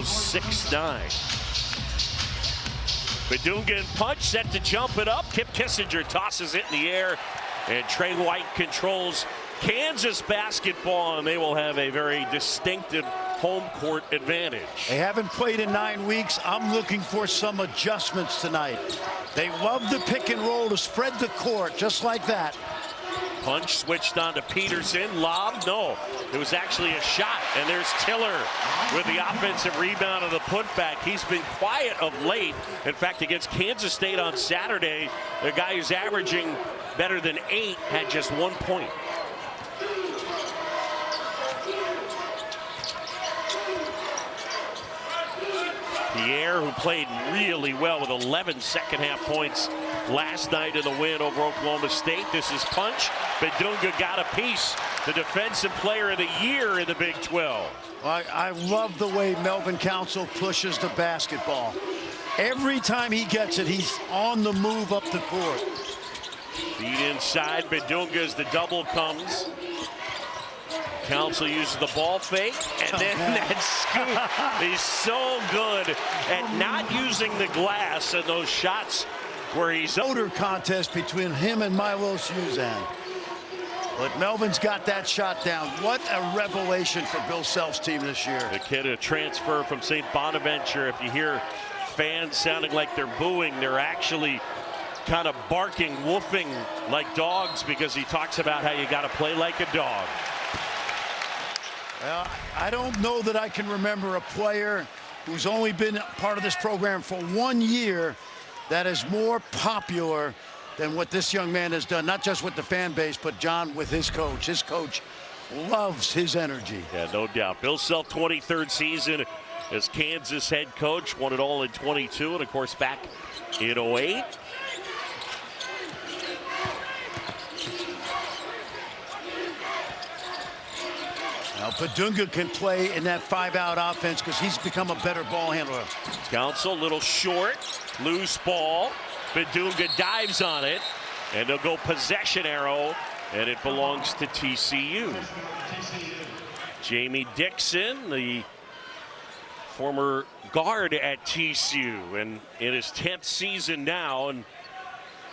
goes 6-9. Badunga and Punch set to jump it up. Kip Kissinger tosses it in the air, and Trey White controls Kansas basketball, and they will have a very distinctive home court advantage. They haven't played in 9 weeks. I'm looking for some adjustments tonight. They love the pick and roll to spread the court just like that. Punch switched on to Peterson. Lob, no. It was actually a shot. And there's Tiller with the offensive rebound of the putback. He's been quiet of late. In fact, against Kansas State on Saturday, the guy who's averaging better than 8 had just 1 point. Pierre, who played really well with 11 second-half points last night in the win over Oklahoma State. This is Punch. Badunga got a piece. The defensive player of the year in the Big 12. I love the way Melvin Council pushes the basketball. Every time he gets it, he's on the move up the court. Feed inside. Badunga as the double comes. Council uses the ball fake, and then that scoop. He's so good at not using the glass and those shots where he's motor contest between him and Milo Suzan. But Melvin's got that shot down. What a revelation for Bill Self's team this year. The kid, a transfer from St. Bonaventure. If you hear fans sounding like they're booing, they're actually kind of barking, woofing like dogs, because he talks about how you got to play like a dog. Well, I don't know that I can remember a player who's only been part of this program for 1 year that is more popular than what this young man has done, not just with the fan base, but John, with his coach. His coach loves his energy. Yeah, no doubt. Bill Self, 23rd season as Kansas head coach, won it all in 22, and of course back in 08. Now, Badunga can play in that 5-out offense because he's become a better ball handler. Council, a little short, loose ball. Badunga dives on it, and they'll go possession arrow, and it belongs to TCU. Jamie Dixon, the former guard at TCU, and in his 10th season now, and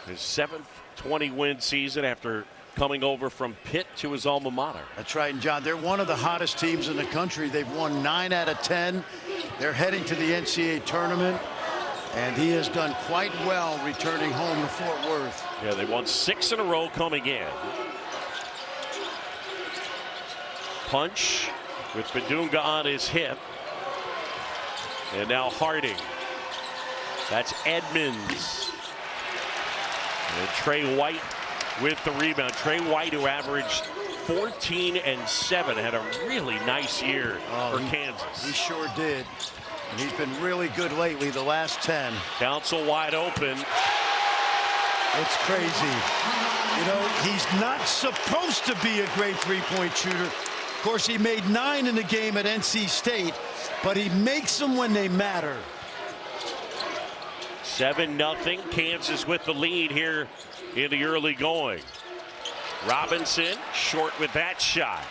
his 7th 20-win season after coming over from Pitt to his alma mater. That's right, and John, they're one of the hottest teams in the country. They've won 9 out of 10. They're heading to the NCAA tournament, and he has done quite well returning home to Fort Worth. Yeah, they won 6 in a row coming in. Punch with Badunga on his hip. And now Harding. That's Edmonds. And Trey White with the rebound. Trey White, who averaged 14 and 7, had a really nice year for Kansas. He sure did. And he's been really good lately, the last 10. Council wide open. It's crazy. You know, he's not supposed to be a great three-point shooter. Of course, he made 9 in the game at NC State, but he makes them when they matter. 7-0, Kansas with the lead here in the early going. Robinson short with that shot.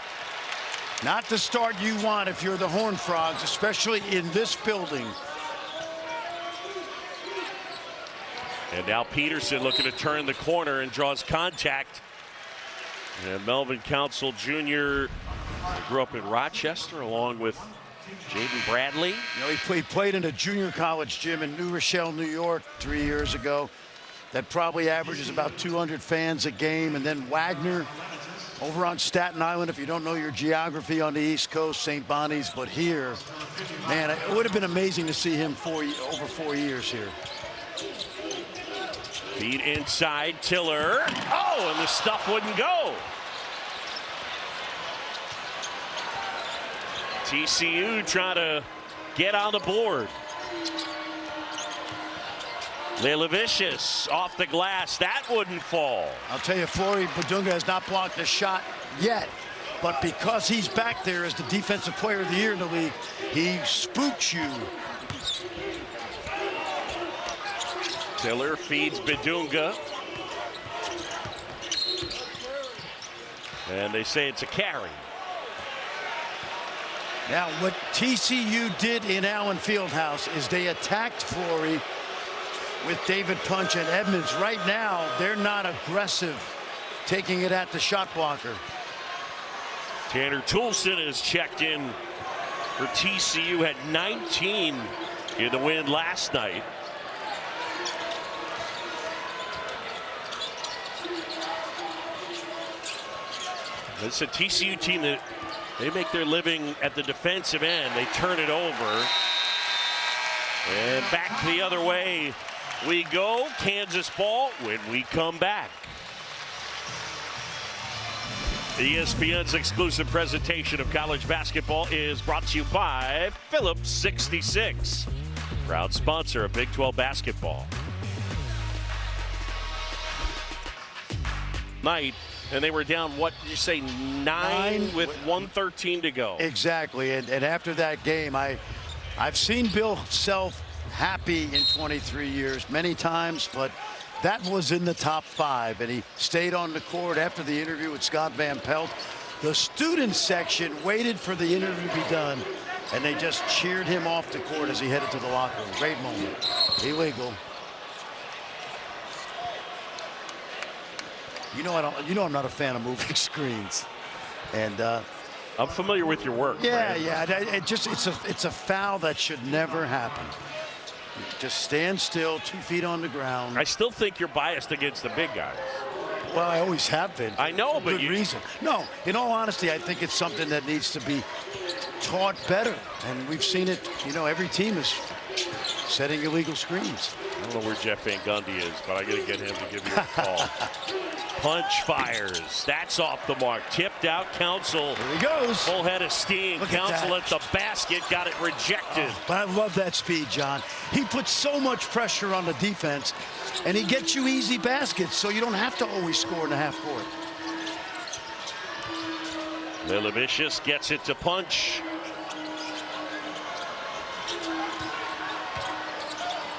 Not the start you want if you're the Horned Frogs, especially in this building. And now Peterson looking to turn the corner and draws contact. And Melvin Council Jr. grew up in Rochester along with Jaden Bradley. You know, he played in a junior college gym in New Rochelle, New York 3 years ago. That probably averages about 200 fans a game. And then Wagner over on Staten Island, if you don't know your geography on the East Coast, St. Bonnie's. But here, man, it would have been amazing to see him over 4 years here. Feed inside, Tiller. Oh, and the stuff wouldn't go. TCU trying to get on the board. Lelevicius off the glass. That wouldn't fall. I'll tell you, Flory Badunga has not blocked a shot yet. But because he's back there as the defensive player of the year in the league, he spooks you. Tiller feeds Badunga. And they say it's a carry. Now, what TCU did in Allen Fieldhouse is they attacked Flory with David Punch and Edmonds. Right now, they're not aggressive, taking it at the shot blocker. Tanner Toolson is checked in for TCU, had 19 in the win last night. It's a TCU team that they make their living at the defensive end. They turn it over. And back the other way we go. Kansas ball when we come back. ESPN's exclusive presentation of college basketball is brought to you by Phillips 66, proud sponsor of Big 12 basketball. Night, and they were down, what did you say, nine with 1:13 to go. Exactly, and after that game, I've seen Bill Self happy in 23 years many times, but that was in the top 5, and he stayed on the court after the interview with Scott Van Pelt. The student section waited for the interview to be done, and they just cheered him off the court as he headed to the locker room. Great moment. Illegal. You know I'm not a fan of moving screens, and I'm familiar with your work. Yeah, Brad. yeah. It's a foul that should never happen. Just stand still, 2 feet on the ground. I still think you're biased against the big guys. Well, I always have been. I know, but good reason. No, in all honesty, I think it's something that needs to be taught better, and we've seen it. You know, every team is setting illegal screens. I don't know where Jeff Van Gundy is, but I got to get him to give you a call. Punch fires. That's off the mark. Tipped out. Council. There he goes. Full head of steam. Look at Council that. at the basket. Got it rejected. Oh, but I love that speed, John. He puts so much pressure on the defense, and he gets you easy baskets, so you don't have to always score in the half court. Lilavicius gets it to Punch.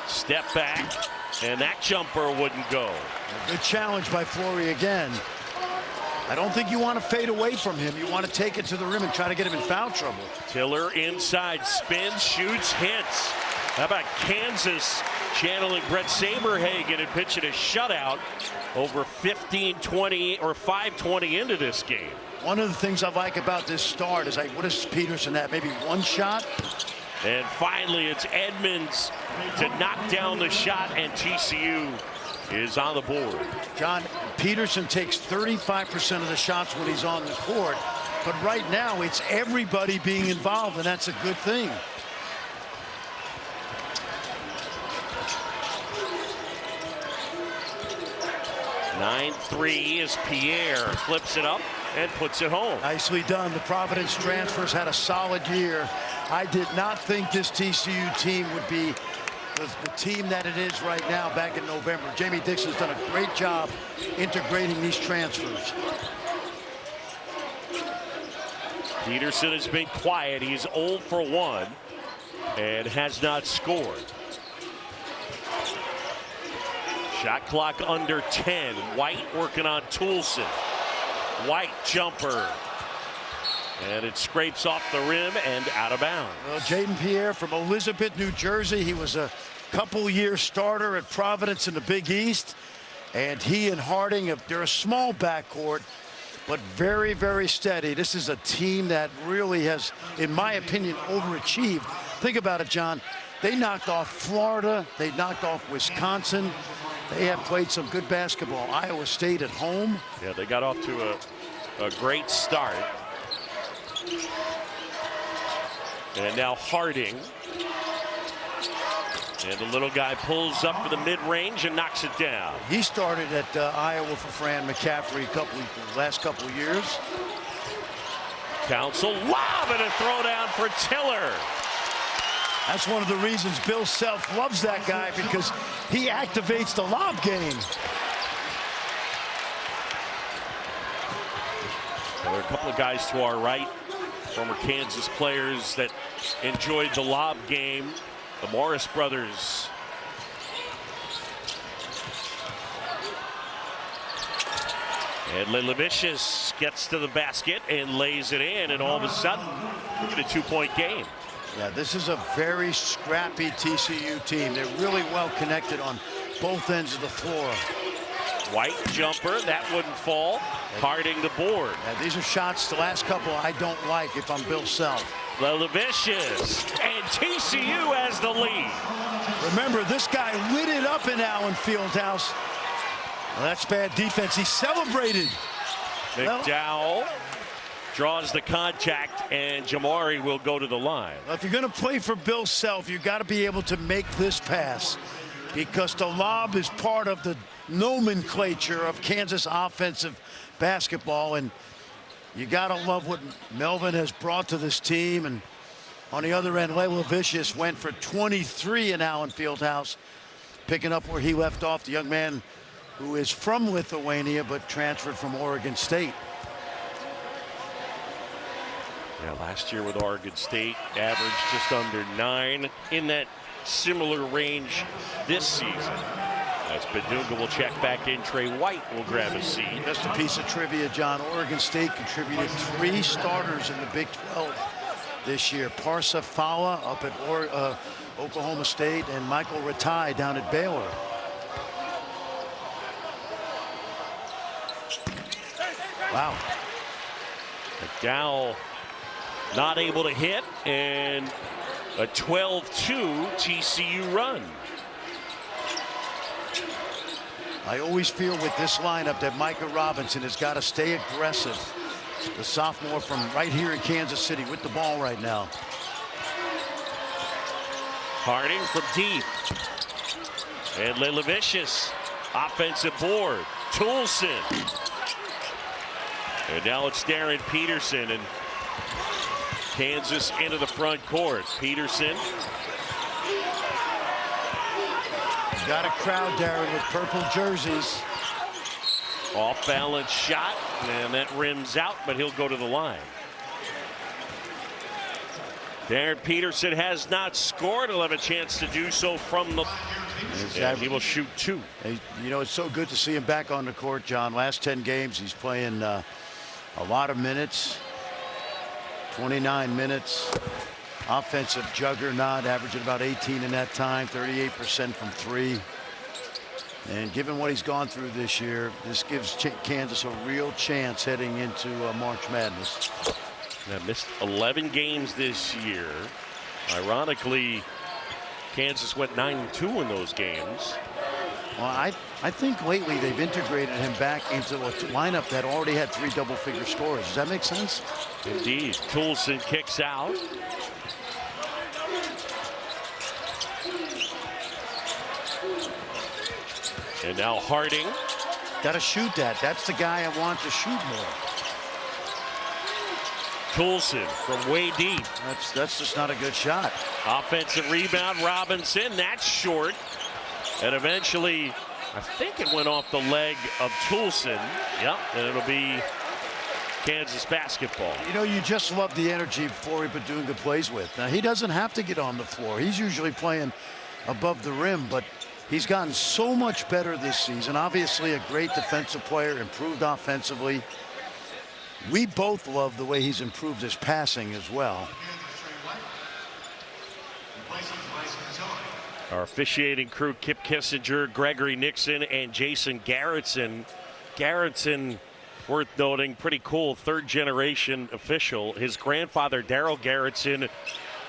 Step back, and that jumper wouldn't go. Good challenge by Flory again. I don't think you want to fade away from him. You want to take it to the rim and try to get him in foul trouble. Tiller inside, spins, shoots, hits. How about Kansas channeling Brett Saberhagen and pitching a shutout over 15-20 or 5:20 into this game? One of the things I like about this start is, what is Peterson at? Maybe one shot? And finally, it's Edmonds to knock down the shot, and TCU is on the board. John, Peterson takes 35% of the shots when he's on the court, but right now it's everybody being involved, and that's a good thing. (9-3) is Pierre, flips it up and puts it home. Nicely done. The Providence transfers had a solid year. I did not think this TCU team would be the team that it is right now back in November. Jamie Dixon's done a great job integrating these transfers. Peterson has been quiet. He's 0 for 1 and has not scored. Shot clock under 10. White working on Toolson. White jumper. And it scrapes off the rim and out of bounds. Well, Jaden Pierre from Elizabeth, New Jersey. He was a couple-year starter at Providence in the Big East. And he and Harding, they're a small backcourt, but very, very steady. This is a team that really has, in my opinion, overachieved. Think about it, John. They knocked off Florida. They knocked off Wisconsin. They have played some good basketball. Iowa State at home. Yeah, they got off to a great start. And now Harding. And the little guy pulls up for the mid-range and knocks it down. He started at Iowa for Fran McCaffrey last couple of years. Council lob and a throwdown for Tiller. That's one of the reasons Bill Self loves that guy, because he activates the lob game. There are a couple of guys to our right, former Kansas players that enjoyed the lob game. The Morris brothers. And Lelevicius gets to the basket and lays it in, and all of a sudden, we get a 2-point game. Yeah, this is a very scrappy TCU team. They're really well connected on both ends of the floor. White jumper, that wouldn't fall. Harding the board. Yeah, these are shots, the last couple I don't like if I'm Bill Self. Lelevicius, and TCU has the lead. Remember, this guy lit it up in Allen Fieldhouse. Well, that's bad defense. He celebrated. McDowell draws the contact, and Jamari will go to the line. Well, if you're going to play for Bill Self, you've got to be able to make this pass, because the lob is part of the nomenclature of Kansas offensive basketball, and you got to love what Melvin has brought to this team. And on the other end, Lelevicius went for 23 in Allen Fieldhouse, picking up where he left off, the young man who is from Lithuania but transferred from Oregon State. Yeah, last year with Oregon State, averaged just under 9, in that similar range this season. As Badunga will check back in, Trey White will grab a seat. Just a piece of trivia, John. Oregon State contributed 3 starters in the Big 12 this year. Parsa Fala up at Oklahoma State, and Michael Ratai down at Baylor. Wow. McDowell not able to hit, and a 12-2 TCU run. I always feel with this lineup that Micah Robinson has got to stay aggressive. The sophomore from right here in Kansas City with the ball right now. Harding from deep. And Lelevicius, offensive board. Toulson. And now it's Darren Peterson, and Kansas into the front court. Peterson. Got a crowd, Darren, with purple jerseys. Off balance shot, and that rims out, but he'll go to the line. Darren Peterson has not scored. He'll have a chance to do so from the. And he will shoot 2. You know, it's so good to see him back on the court, John. Last 10 games, he's playing a lot of minutes. 29 minutes. Offensive juggernaut, averaging about 18 in that time, 38% from 3. And given what he's gone through this year, this gives Kansas a real chance heading into March Madness. Now, missed 11 games this year. Ironically, Kansas went 9-2 in those games. Well, I think lately they've integrated him back into a lineup that already had 3 double-figure scores. Does that make sense? Indeed. Toulson kicks out. And now Harding. Got to shoot that. That's the guy I want to shoot more. Toulson from way deep. That's just not a good shot. Offensive rebound, Robinson. That's short. And eventually, I think it went off the leg of Toulson. Yep, and it'll be Kansas basketball. You know, you just love the energy Flory Badunga plays with. Now, he doesn't have to get on the floor. He's usually playing above the rim, but he's gotten so much better this season. Obviously, a great defensive player, improved offensively. We both love the way he's improved his passing as well. Our officiating crew, Kip Kissinger, Gregory Nixon, and Jason Garrettson. Garrettson, worth noting, pretty cool, 3rd-generation official. His grandfather, Darryl Garrettson,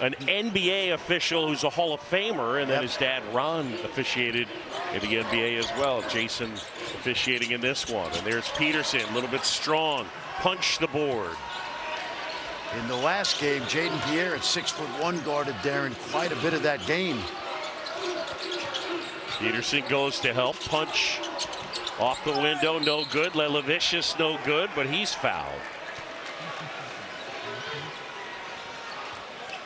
an NBA official who's a Hall of Famer, and then his dad, Ron, officiated in the NBA as well. Jason officiating in this one. And there's Peterson, a little bit strong, punched the board. In the last game, Jaden Pierre at 6'1" guarded Darren quite a bit of that game. Peterson goes to help, punch off the window, no good. Lelevicius, no good, but he's fouled.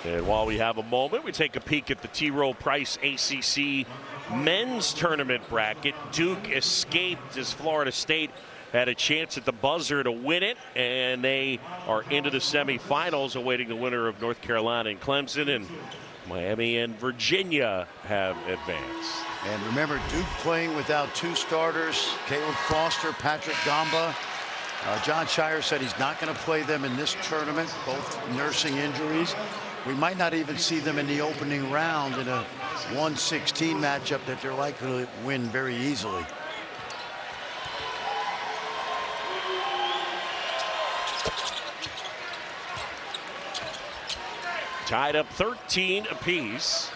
And while we have a moment, we take a peek at the T. Rowe Price ACC men's tournament bracket. Duke escaped as Florida State had a chance at the buzzer to win it, and they are into the semifinals, awaiting the winner of North Carolina and Clemson, and Miami and Virginia have advanced. And remember, Duke playing without 2 starters, Caleb Foster, Patrick Gamba. John Shire said he's not going to play them in this tournament, both nursing injuries. We might not even see them in the opening round in a 1-16 matchup that they're likely to win very easily. Tied up 13 apiece.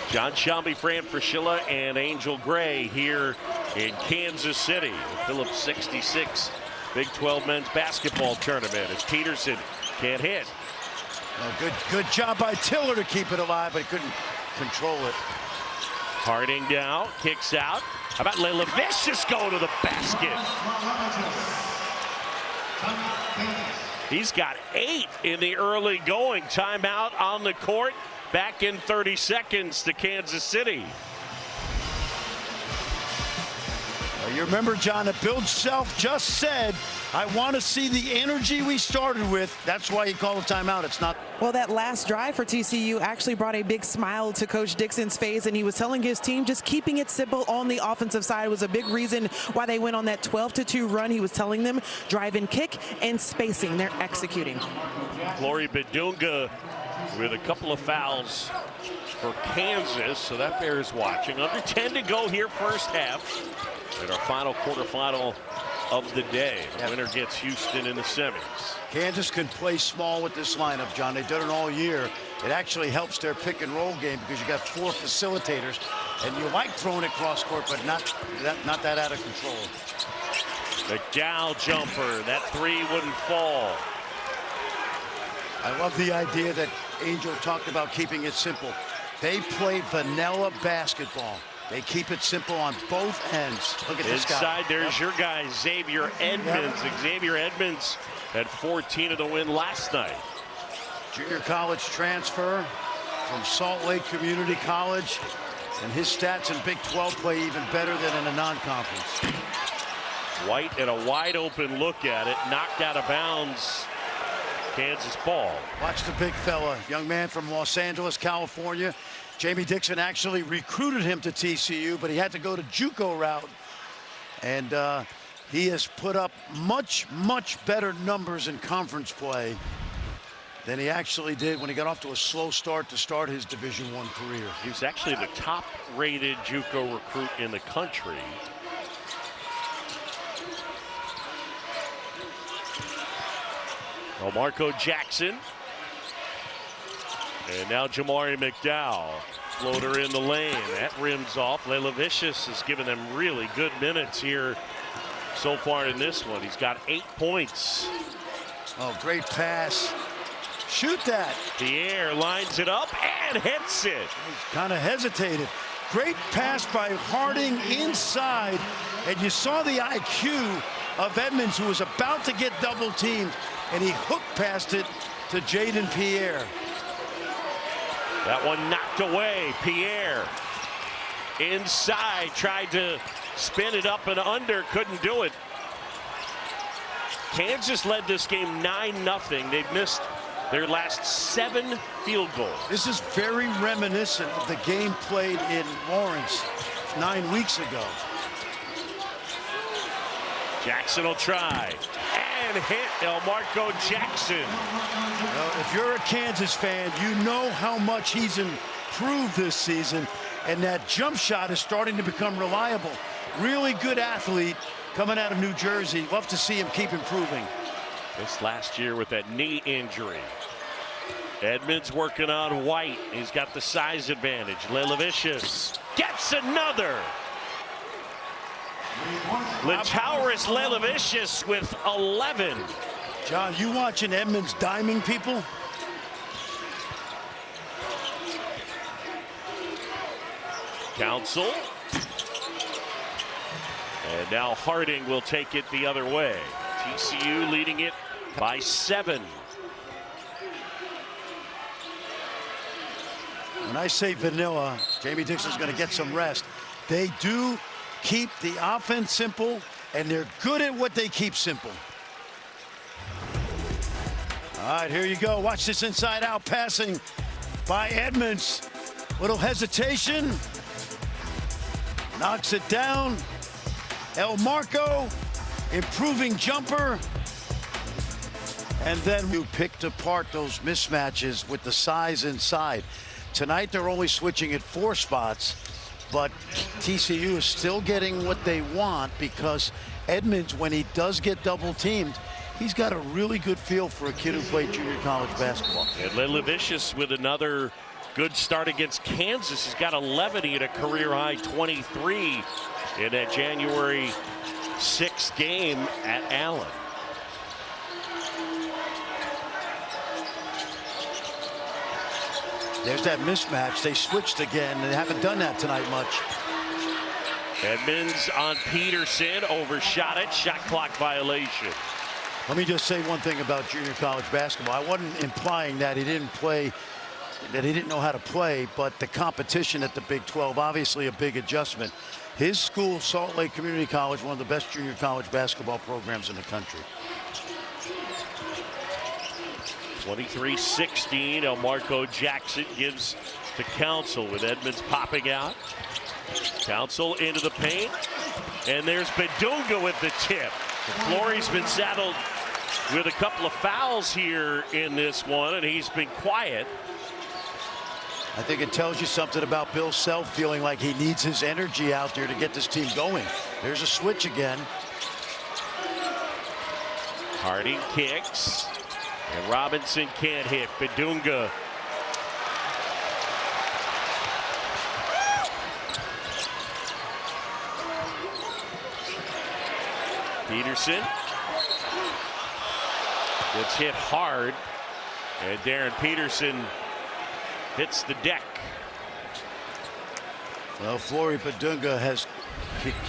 John Shelby, Fran Fraschilla, and Angel Gray here in Kansas City. The Phillips 66 Big 12 men's basketball tournament as Peterson can't hit. Good job by Tiller to keep it alive, but he couldn't control it. Harding now kicks out. How about Lelavicius going to the basket? He's got 8 in the early going. Timeout on the court. Back in 30 seconds to Kansas City. You remember, John, that Bill Self just said, I want to see the energy we started with. That's why he called a timeout. It's not. Well, that last drive for TCU actually brought a big smile to Coach Dixon's face, and he was telling his team just keeping it simple on the offensive side was a big reason why they went on that 12-2 run. He was telling them drive and kick and spacing. They're executing. Glory Bidunga with a couple of fouls for Kansas, so that bears watching. Under 10 to go here first half. In our final quarterfinal of the day. The winner gets Houston in the semis. Kansas can play small with this lineup, John. They've done it all year. It actually helps their pick and roll game because you got 4 facilitators, and you like throwing it cross court, but not that out of control. The Gal jumper, that 3 wouldn't fall. I love the idea that Angel talked about keeping it simple. They play vanilla basketball. They keep it simple on both ends. Look at this guy. Inside, there's your guy, Xavier Edmonds. Yep. Xavier Edmonds had 14 of the win last night. Junior college transfer from Salt Lake Community College. And his stats in Big 12 play even better than in a non-conference. White and a wide open look at it. Knocked out of bounds. Kansas ball. Watch the big fella. Young man from Los Angeles, California. Jamie Dixon actually recruited him to TCU, but he had to go to JUCO route. And he has put up much better numbers in conference play than he actually did when he got off to a slow start to start his Division I career. He was actually the top-rated JUCO recruit in the country. Marco Jackson. And now Jamari McDowell. Floater in the lane. That rims off. Lelavicius has given them really good minutes here so far in this one. He's got 8 points. Oh, great pass. Shoot that. Pierre lines it up and hits it. He's kind of hesitated. Great pass by Harding inside. And you saw the IQ of Edmonds, who was about to get double teamed. And he hooked past it to Jaden Pierre. That one knocked away. Pierre inside, tried to spin it up and under, couldn't do it. Kansas led this game 9-0. They've missed their last 7 field goals. This is very reminiscent of the game played in Lawrence 9 weeks ago. Jackson will try and hit Marco Jackson. Well, if you're a Kansas fan, you know how much he's improved this season, and that jump shot is starting to become reliable. Really good athlete coming out of New Jersey. Love to see him keep improving. This last year with that knee injury. Edmonds working on White. He's got the size advantage. Lelavicius gets another. Latauris Lelavicius with 11. John, you watching Edmonds diming people? Council. And now Harding will take it the other way. TCU leading it by 7. When I say vanilla, Jamie Dixon's going to get some rest. They do keep the offense simple, and they're good at what they keep simple. All right, here you go. Watch this inside out passing by Edmonds. Little hesitation. Knocks it down. El Marco improving jumper. And then you picked apart those mismatches with the size inside. Tonight they're only switching at 4 spots, but TCU is still getting what they want because Edmonds, when he does get double teamed, he's got a really good feel for a kid who played junior college basketball. And Lelevicius with another good start against Kansas. He's got 11. He had a career high 23 in that January 6th game at Allen. There's that mismatch. They switched again. They haven't done that tonight much. Edmonds on Peterson, overshot it, shot clock violation. Let me just say one thing about junior college basketball. I wasn't implying that he didn't play, that he didn't know how to play, but the competition at the Big 12, obviously a big adjustment. His school, Salt Lake Community College, one of the best junior college basketball programs in the country. 23-16, Elmarco Jackson gives to Council with Edmonds popping out. Council into the paint, and there's Bedunga with the tip. Flory's been saddled with a couple of fouls here in this one, and he's been quiet. I think it tells you something about Bill Self feeling like he needs his energy out there to get this team going. There's a switch again. Harding kicks, and Robinson can't hit. Bedunga. Peterson gets hit hard, and Darren Peterson hits the deck. Well, Flory Bedunga has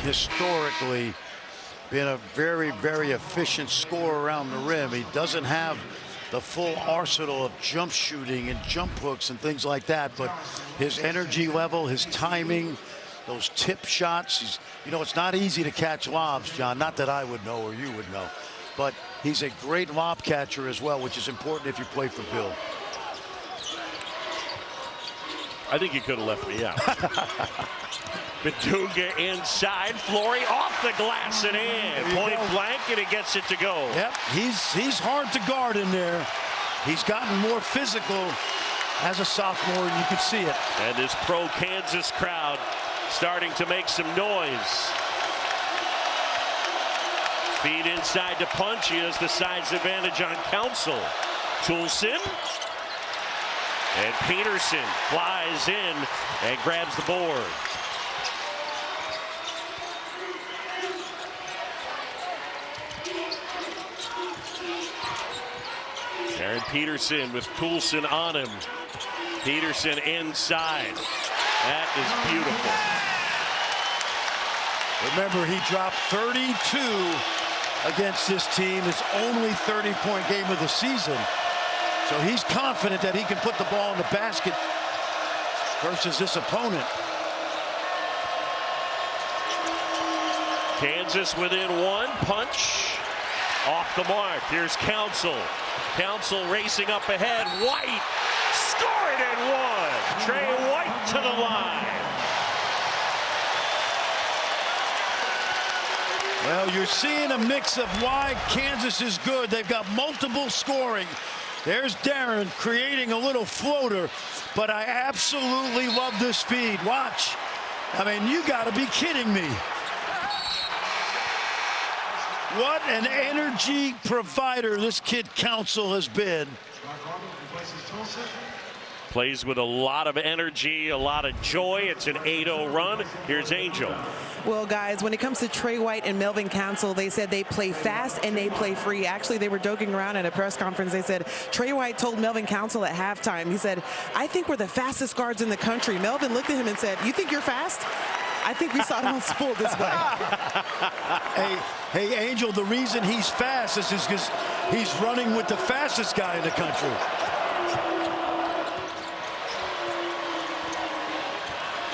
historically been a very, very efficient scorer around the rim. He doesn't have the full arsenal of jump shooting and jump hooks and things like that, but his energy level, his timing, those tip shots, you know, it's not easy to catch lobs, John. Not that I would know or you would know, but he's a great lob catcher as well, which is important if you play for Bill. I think you could have left me out. Bedunga inside, Flory off the glass and in. Point blank, and he gets it to go. Yep, he's hard to guard in there. He's gotten more physical as a sophomore, and you can see it. And this pro-Kansas crowd starting to make some noise. Feed inside to Punch. He has the size advantage on Council. Toulson. And Peterson flies in and grabs the board. Darren Peterson with Toulson on him. Peterson inside. That is beautiful. Remember, he dropped 32 against this team. His only 30-point game of the season. So he's confident that he can put the ball in the basket versus this opponent. Kansas within one. Punch off the mark. Here's Council. Council racing up ahead. White scored and one. Trey White to the line. Well, you're seeing a mix of why Kansas is good. They've got multiple scoring. There's Darren creating a little floater, but I absolutely love the speed. Watch. I mean, you got to be kidding me. What an energy provider this kid Council has been. Plays with a lot of energy, a lot of joy. It's an 8-0 run. Here's Angel. Well, guys, when it comes to Trey White and Melvin Council, they said they play fast and they play free. Actually, they were joking around at a press conference. They said Trey White told Melvin Council at halftime, he said, "I think we're the fastest guards in the country." Melvin looked at him and said, "You think you're fast?" I think we saw it on full display. Hey, Angel, the reason he's fast is because he's running with the fastest guy in the country.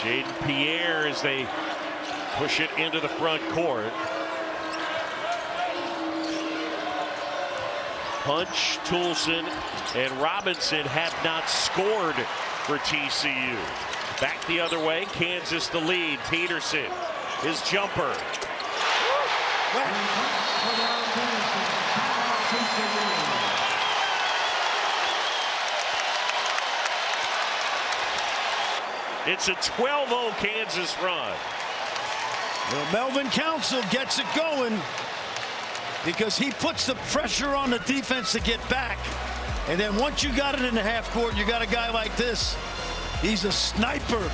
Jaden Pierre as they push it into the front court. Punch, Toulson, and Robinson have not scored for TCU. Back the other way, Kansas the lead. Peterson, his jumper. It's a 12-0 Kansas run. Well, Melvin Council gets it going because he puts the pressure on the defense to get back. And then once you got it in the half court, you got a guy like this. He's a sniper.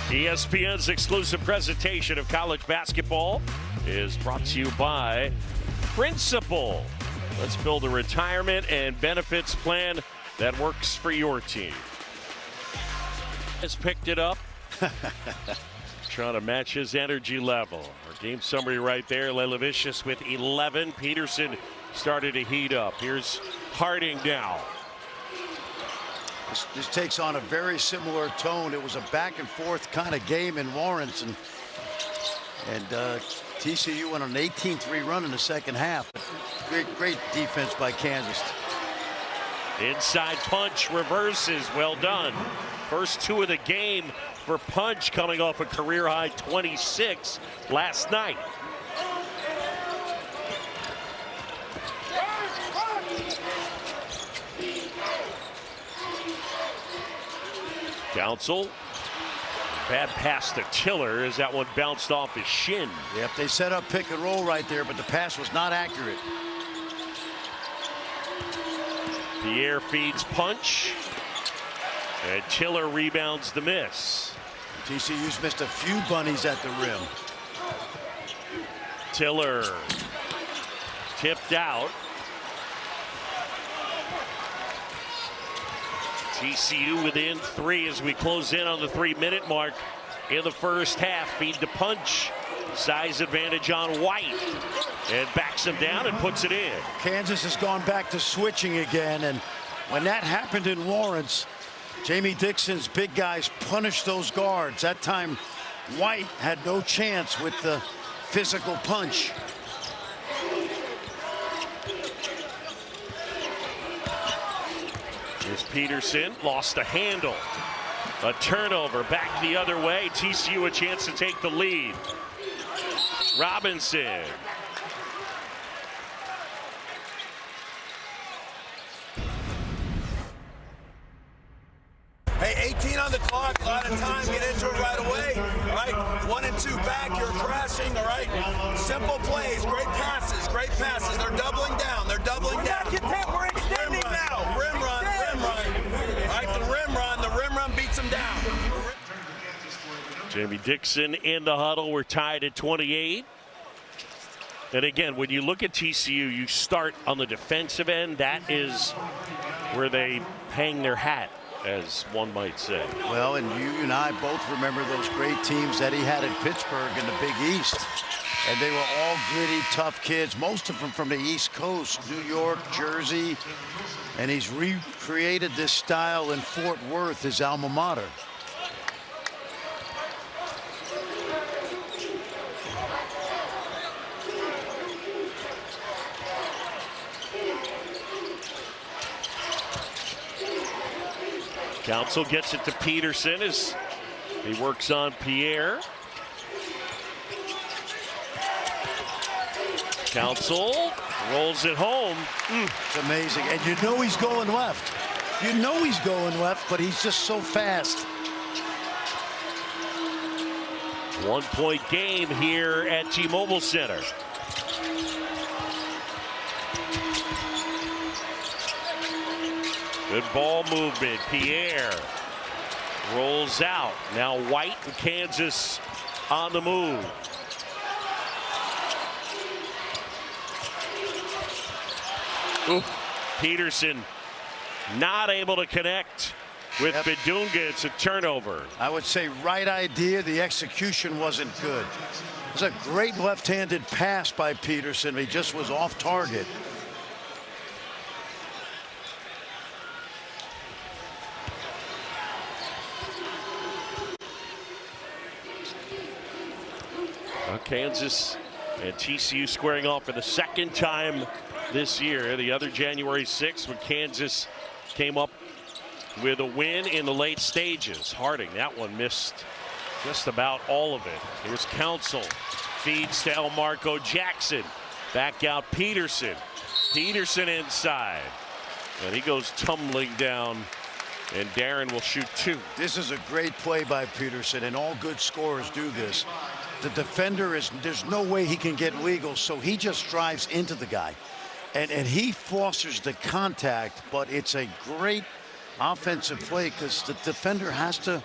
ESPN's exclusive presentation of college basketball is brought to you by Principal. Let's build a retirement and benefits plan that works for your team. Has picked it up. Trying to match his energy level. Our game summary right there. Lelavicius with 11. Peterson started to heat up. Here's Harding now. This takes on a very similar tone. It was a back and forth kind of game in Lawrence, and TCU went on an 18-3 run in the second half. Great defense by Kansas. Inside punch reverses. Well done. First two of the game for Punch, coming off a career high 26 last night. Council. Bad pass to Tiller as that one bounced off his shin. Yep, they set up pick and roll right there, but the pass was not accurate. Pierre feeds Punch. And Tiller rebounds the miss. TCU's missed a few bunnies at the rim. Tiller tipped out. TCU within 3 as we close in on the 3-minute mark in the first half. Feed to Punch. Size advantage on White. And backs him down and puts it in. Kansas has gone back to switching again, and when that happened in Lawrence, Jamie Dixon's big guys punished those guards. That time, White had no chance with the physical punch. Here's Peterson, lost a handle. A turnover back the other way. TCU a chance to take the lead. Robinson. Hey, 18 on the clock, a lot of time, get into it right away, all right? 1 and 2 back, you're crashing, all right? Simple plays, great passes, they're doubling down, We're extending now. Rim run, all right, the rim run beats them down. Jamie Dixon in the huddle. We're tied at 28. And again, when you look at TCU, you start on the defensive end. That is where they hang their hat, as one might say. Well, and you and I both remember those great teams that he had in Pittsburgh in the Big East. And they were all gritty, tough kids, most of them from the East Coast, New York, Jersey. And he's recreated this style in Fort Worth, his alma mater. Council gets it to Peterson as he works on Pierre. Council rolls it home. It's amazing. And you know he's going left. You know he's going left, but he's just so fast. 1-point game here at T-Mobile Center. Good ball movement. Pierre rolls out. Now White and Kansas on the move. Ooh. Peterson not able to connect with Bedunga. It's a turnover. I would say right idea. The execution wasn't good. It was a great left-handed pass by Peterson. He just was off target. Kansas and TCU squaring off for the second time this year. The other January 6th when Kansas came up with a win in the late stages. Harding, that one missed just about all of it. Here's Council. Feeds to Elmarco Jackson. Back out Peterson. Peterson inside. And he goes tumbling down. And Darren will shoot 2. This is a great play by Peterson, and all good scorers do this. The defender there's no way he can get legal, so he just drives into the guy. And he fosters the contact, but it's a great offensive play because the defender has to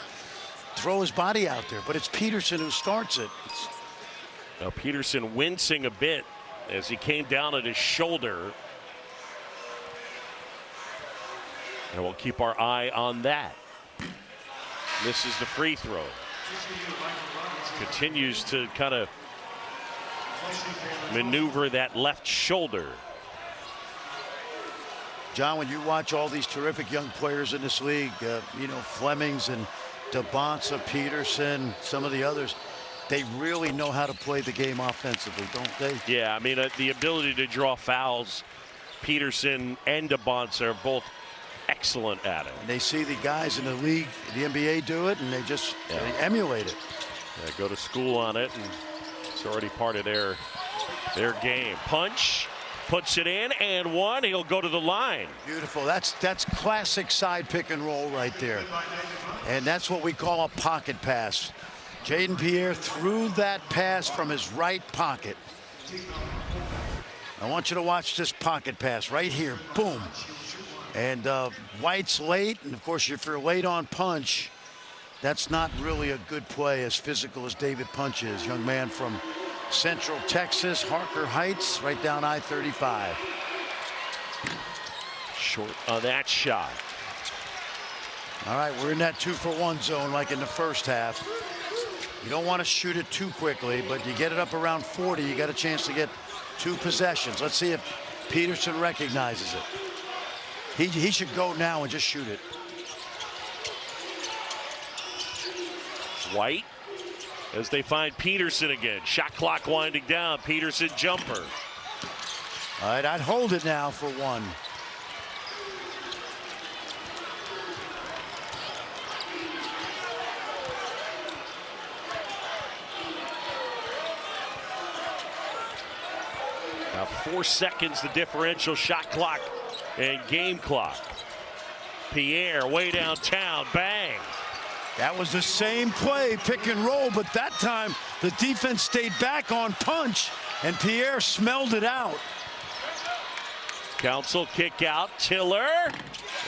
throw his body out there. But it's Peterson who starts it. Now Peterson wincing a bit as he came down at his shoulder. And we'll keep our eye on that. Misses the free throw. Continues to kind of maneuver that left shoulder. John, when you watch all these terrific young players in this league, you know, Flemings and DeBonsa, Peterson, some of the others, they really know how to play the game offensively, don't they? Yeah, I mean, the ability to draw fouls, Peterson and DeBonsa are both excellent at it. And they see the guys in the league, the NBA do it, and they just they emulate it. Yeah, go to school on it, and it's already part of their game. Punch, puts it in, and one. He'll go to the line. Beautiful. That's classic side pick and roll right there. And that's what we call a pocket pass. Jaden Pierre threw that pass from his right pocket. I want you to watch this pocket pass right here. Boom. And White's late, and of course if you're late on Punch, that's not really a good play, as physical as David Punch is. Young man from Central Texas, Harker Heights, right down I-35. Short of that shot. All right, we're in that 2-for-1 zone like in the first half. You don't want to shoot it too quickly, but you get it up around 40, you got a chance to get 2 possessions. Let's see if Peterson recognizes it. He should go now and just shoot it. White as they find Peterson again. Shot clock winding down. Peterson jumper. All right, I'd hold it now for 1. Now 4 seconds, the differential shot clock and game clock. Pierre way downtown, bang. That was the same play, pick and roll, but that time the defense stayed back on Punch, and Pierre smelled it out. Council kick out, Tiller,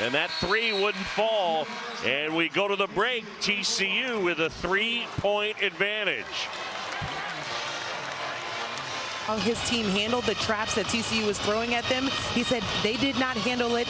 and that 3 wouldn't fall. And we go to the break. TCU with a 3-point advantage. How his team handled the traps that TCU was throwing at them. He said they did not handle it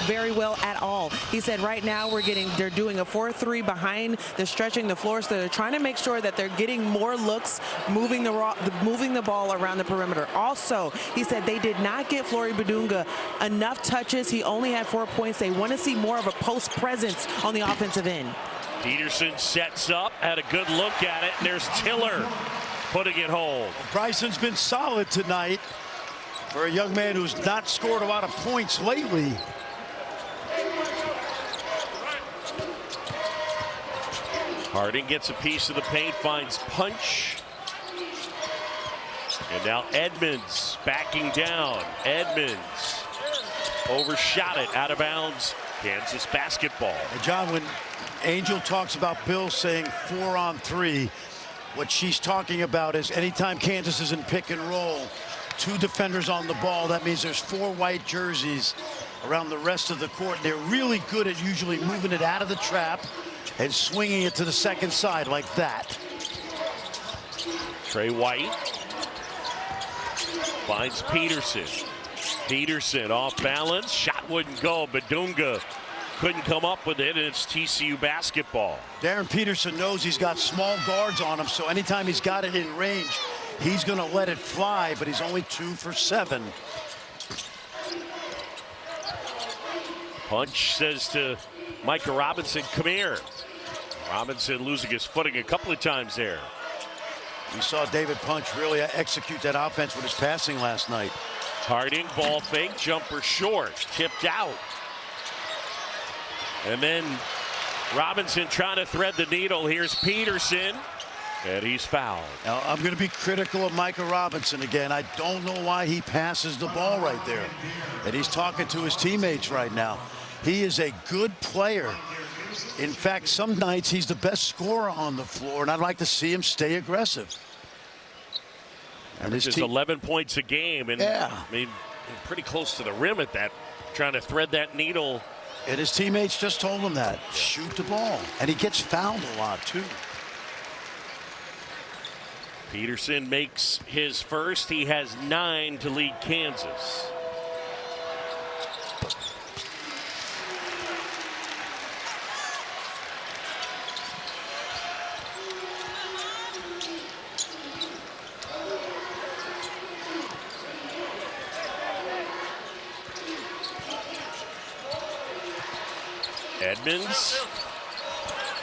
very well at all. He said right now they're doing a 4-3 behind, they're stretching the floor, so they're trying to make sure that they're getting more looks, moving the ball around the perimeter. Also, he said they did not get Flory Badunga enough touches. He only had 4 points. They want to see more of a post presence on the offensive end. Peterson sets up, had a good look at it, and there's Tiller putting it home. Bryson's been solid tonight for a young man who's not scored a lot of points lately. Harding gets a piece of the paint, finds Punch. And now Edmonds backing down. Edmonds overshot it, out of bounds. Kansas basketball. And John, when Angel talks about Bill saying 4-on-3, what she's talking about is anytime Kansas is in pick and roll, 2 defenders on the ball, that means there's 4 white jerseys around the rest of the court. They're really good at usually moving it out of the trap and swinging it to the second side like that. Trey White finds Peterson. Peterson off balance, shot wouldn't go, but Badunga couldn't come up with it, and it's TCU basketball. Darren Peterson knows he's got small guards on him, so anytime he's got it in range, he's going to let it fly, but he's only 2 for 7. Punch says to Micah Robinson, come here. Robinson losing his footing a couple of times there. We saw David Punch really execute that offense with his passing last night. Harding, ball fake, jumper short, tipped out. And then Robinson trying to thread the needle. Here's Peterson, and he's fouled. Now, I'm going to be critical of Micah Robinson again. I don't know why he passes the ball right there. And he's talking to his teammates right now. He is a good player. In fact, some nights he's the best scorer on the floor, and I'd like to see him stay aggressive. And this is 11 points a game, and yeah, I mean, pretty close to the rim at that, trying to thread that needle. And his teammates just told him that. Shoot the ball. And he gets fouled a lot, too. Peterson makes his first. He has 9 to lead Kansas. Edmonds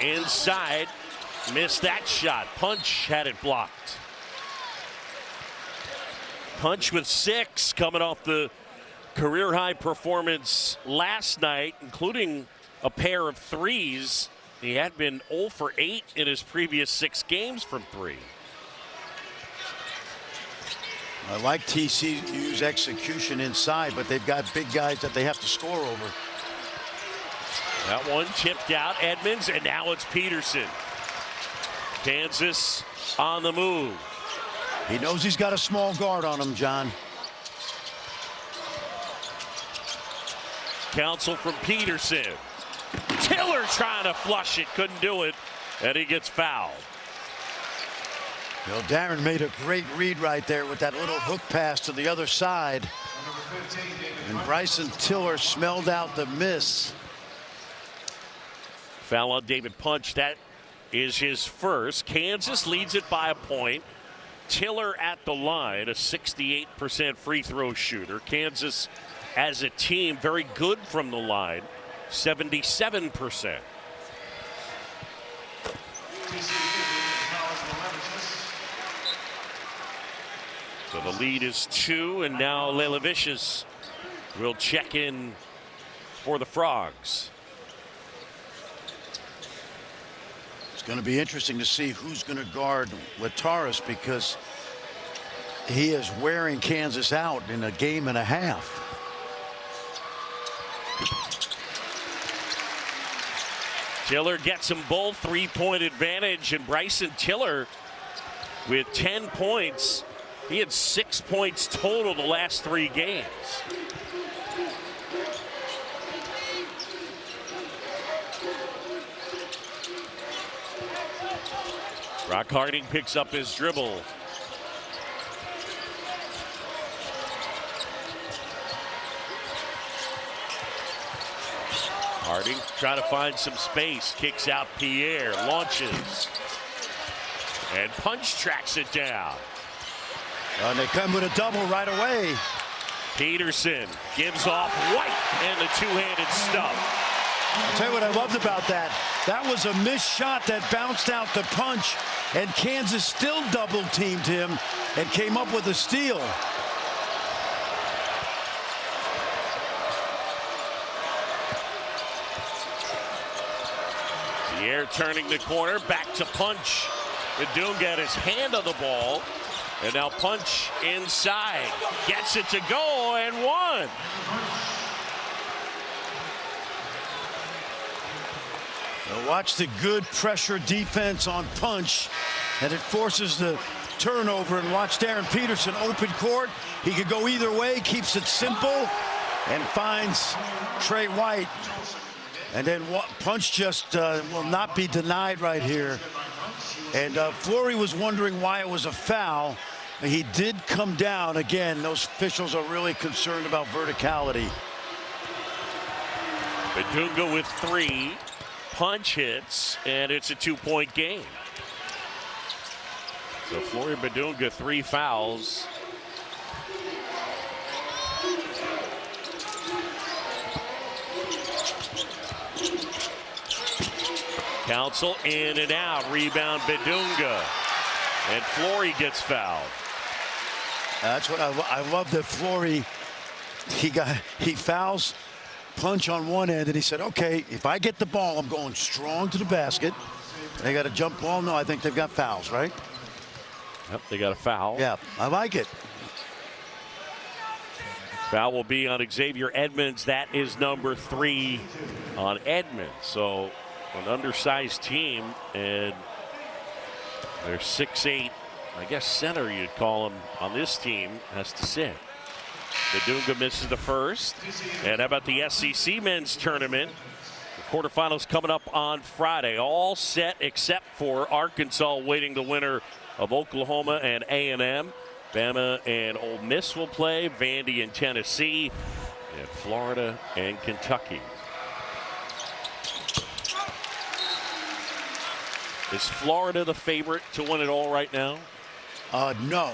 inside, missed that shot. Punch had it blocked. Punch with 6 coming off the career high performance last night, including a pair of threes. He had been 0 for 8 in his previous 6 games from 3. I like TCU's execution inside, but they've got big guys that they have to score over. That one tipped out, Edmonds, and now it's Peterson. Kansas on the move. He knows he's got a small guard on him, John. Counsel from Peterson. Tiller trying to flush it, couldn't do it, and he gets fouled. You know, Darren made a great read right there with that little hook pass to the other side. And Bryson Tiller smelled out the miss. Foul on David Punch. That is his first. Kansas leads it by a point. Tiller at the line, a 68% free throw shooter. Kansas as a team very good from the line, 77%. So the lead is 2, and now Lelavicius will check in for the Frogs. It's going to be interesting to see who's going to guard Lataris, because he is wearing Kansas out in a game and a half. Tiller gets them both, 3-point advantage, and Bryson Tiller with 10 points. He had 6 points total the last 3 games. Brock Harding picks up his dribble. Harding trying to find some space, kicks out Pierre, launches, and Punch tracks it down. And they come with a double right away. Peterson gives off White and the two-handed stub. I'll tell you what I loved about that. That was a missed shot that bounced out to Punch, and Kansas still double-teamed him and came up with a steal. Pierre turning the corner, back to Punch. Badunga got his hand on the ball, and now Punch inside. Gets it to go, and one. Now watch the good pressure defense on Punch, and it forces the turnover. And watch Darren Peterson, open court. He could go either way, keeps it simple, and finds Trey White. And then Punch just will not be denied right here. And Flory was wondering why it was a foul. He did come down. Again, those officials are really concerned about verticality. Badunga with 3. Punch hits, and it's a 2-point game. So Flory Badunga, 3 fouls. Council in and out. Rebound Badunga. And Flory gets fouled. That's what I love that Flory, he fouls Punch on one end, and he said, okay, if I get the ball, I'm going strong to the basket. They got a jump ball. No, I think they've got fouls, right? Yep, they got a foul. Yeah, I like it. Foul will be on Xavier Edmonds. That is number 3 on Edmonds. So an undersized team, and they're 6'8". I guess center you'd call him on this team has to sit. Badunga misses the first. And how about the SEC men's tournament? The quarterfinals coming up on Friday. All set except for Arkansas waiting the winner of Oklahoma and A&M. Bama and Ole Miss will play. Vandy and Tennessee. And Florida and Kentucky. Is Florida the favorite to win it all right now? No,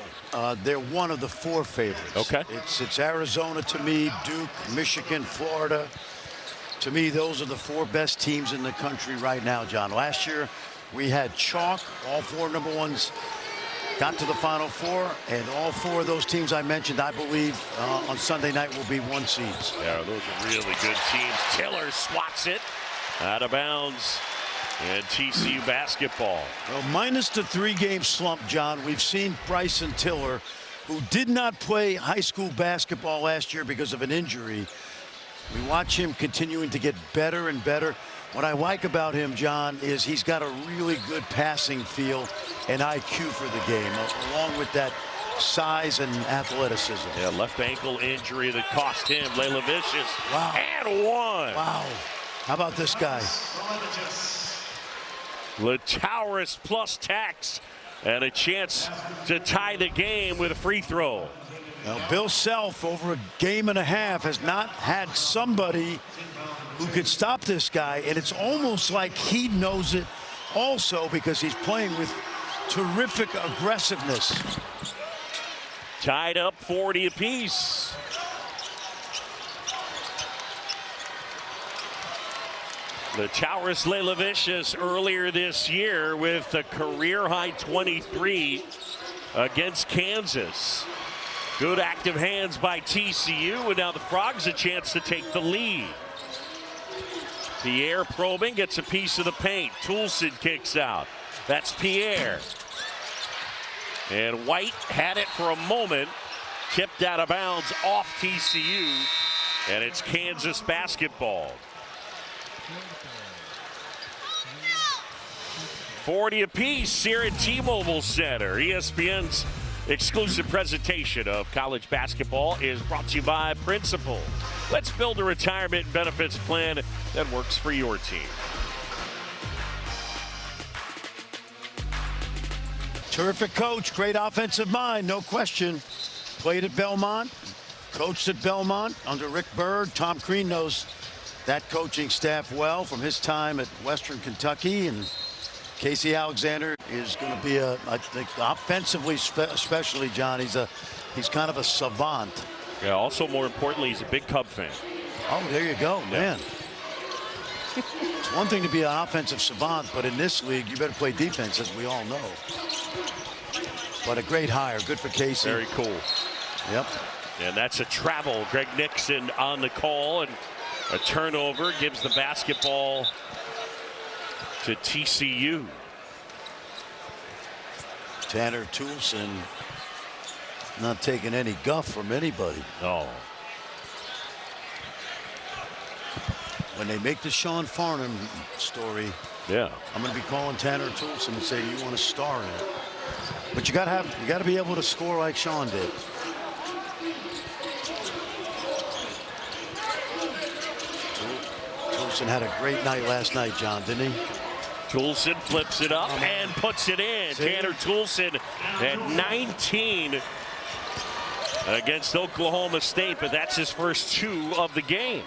they're one of the 4 favorites. Okay. It's Arizona to me, Duke, Michigan, Florida. To me, those are the 4 best teams in the country right now, John. Last year, we had chalk. All 4 number 1s got to the Final Four, and all 4 of those teams I mentioned, I believe, on Sunday night will be 1 seeds. Yeah, those are really good teams. Tiller swats it out of bounds. And TCU basketball. Well, minus the 3-game slump, John, we've seen Bryson Tiller, who did not play high school basketball last year because of an injury. We watch him continuing to get better and better. What I like about him, John, is he's got a really good passing feel and IQ for the game, along with that size and athleticism. Yeah, left ankle injury that cost him. Layla Vicious. Wow. And 1. Wow. How about this guy? Latauris plus tax and a chance to tie the game with a free throw. Now, Bill Self, over a game and a half, has not had somebody who could stop this guy, and it's almost like he knows it also because he's playing with terrific aggressiveness. Tied up 40 apiece. Latauris Lelavicius earlier this year with a career-high 23 against Kansas. Good active hands by TCU, and now the Frogs a chance to take the lead. Pierre probing, gets a piece of the paint. Toulson kicks out. That's Pierre. And White had it for a moment. Tipped out of bounds off TCU. And it's Kansas basketball. 40 apiece here at T-Mobile Center. ESPN's exclusive presentation of college basketball is brought to you by Principal. Let's build a retirement benefits plan that works for your team. Terrific coach, great offensive mind, no question. Played at Belmont, coached at Belmont under Rick Byrd. Tom Crean knows that coaching staff well from his time at Western Kentucky, and Casey Alexander is going to be I think offensively especially, John, he's kind of a savant. Yeah, also more importantly, he's a big Cub fan. Oh, there you go, man. It's one thing to be an offensive savant, but in this league, you better play defense, as we all know. But a great hire, good for Casey. Very cool. Yep. And that's a travel. Greg Nixon on the call, and a turnover gives the basketball to TCU. Tanner Toulson not taking any guff from anybody. No. When they make the Sean Farnham story, Yeah. I'm going to be calling Tanner Toulson and say, you want to star in it. But you got to be able to score like Sean did. Toulson had a great night last night, John, didn't he? Toulson flips it up and puts it in. See? Tanner Toulson at 19 against Oklahoma State, but that's his first 2 of the game.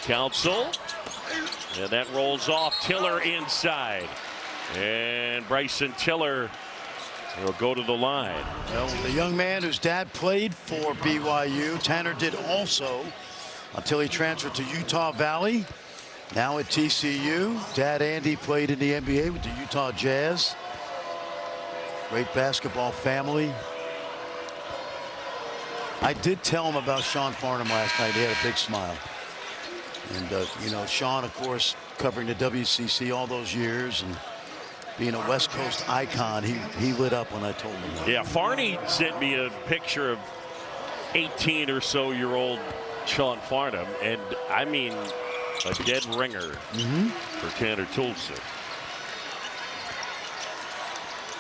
Council, and that rolls off. Tiller inside, and Bryson Tiller will go to the line. Well, the young man whose dad played for BYU, Tanner did also, until he transferred to Utah Valley. Now at TCU, Dad Andy played in the NBA with the Utah Jazz. Great basketball family. I did tell him about Sean Farnham last night. He had a big smile. And, you know, Sean, of course, covering the WCC all those years and being a West Coast icon, he lit up when I told him that. Yeah, Farney sent me a picture of 18 or so year old Sean Farnham, and I mean a dead ringer for Tanner Toolson.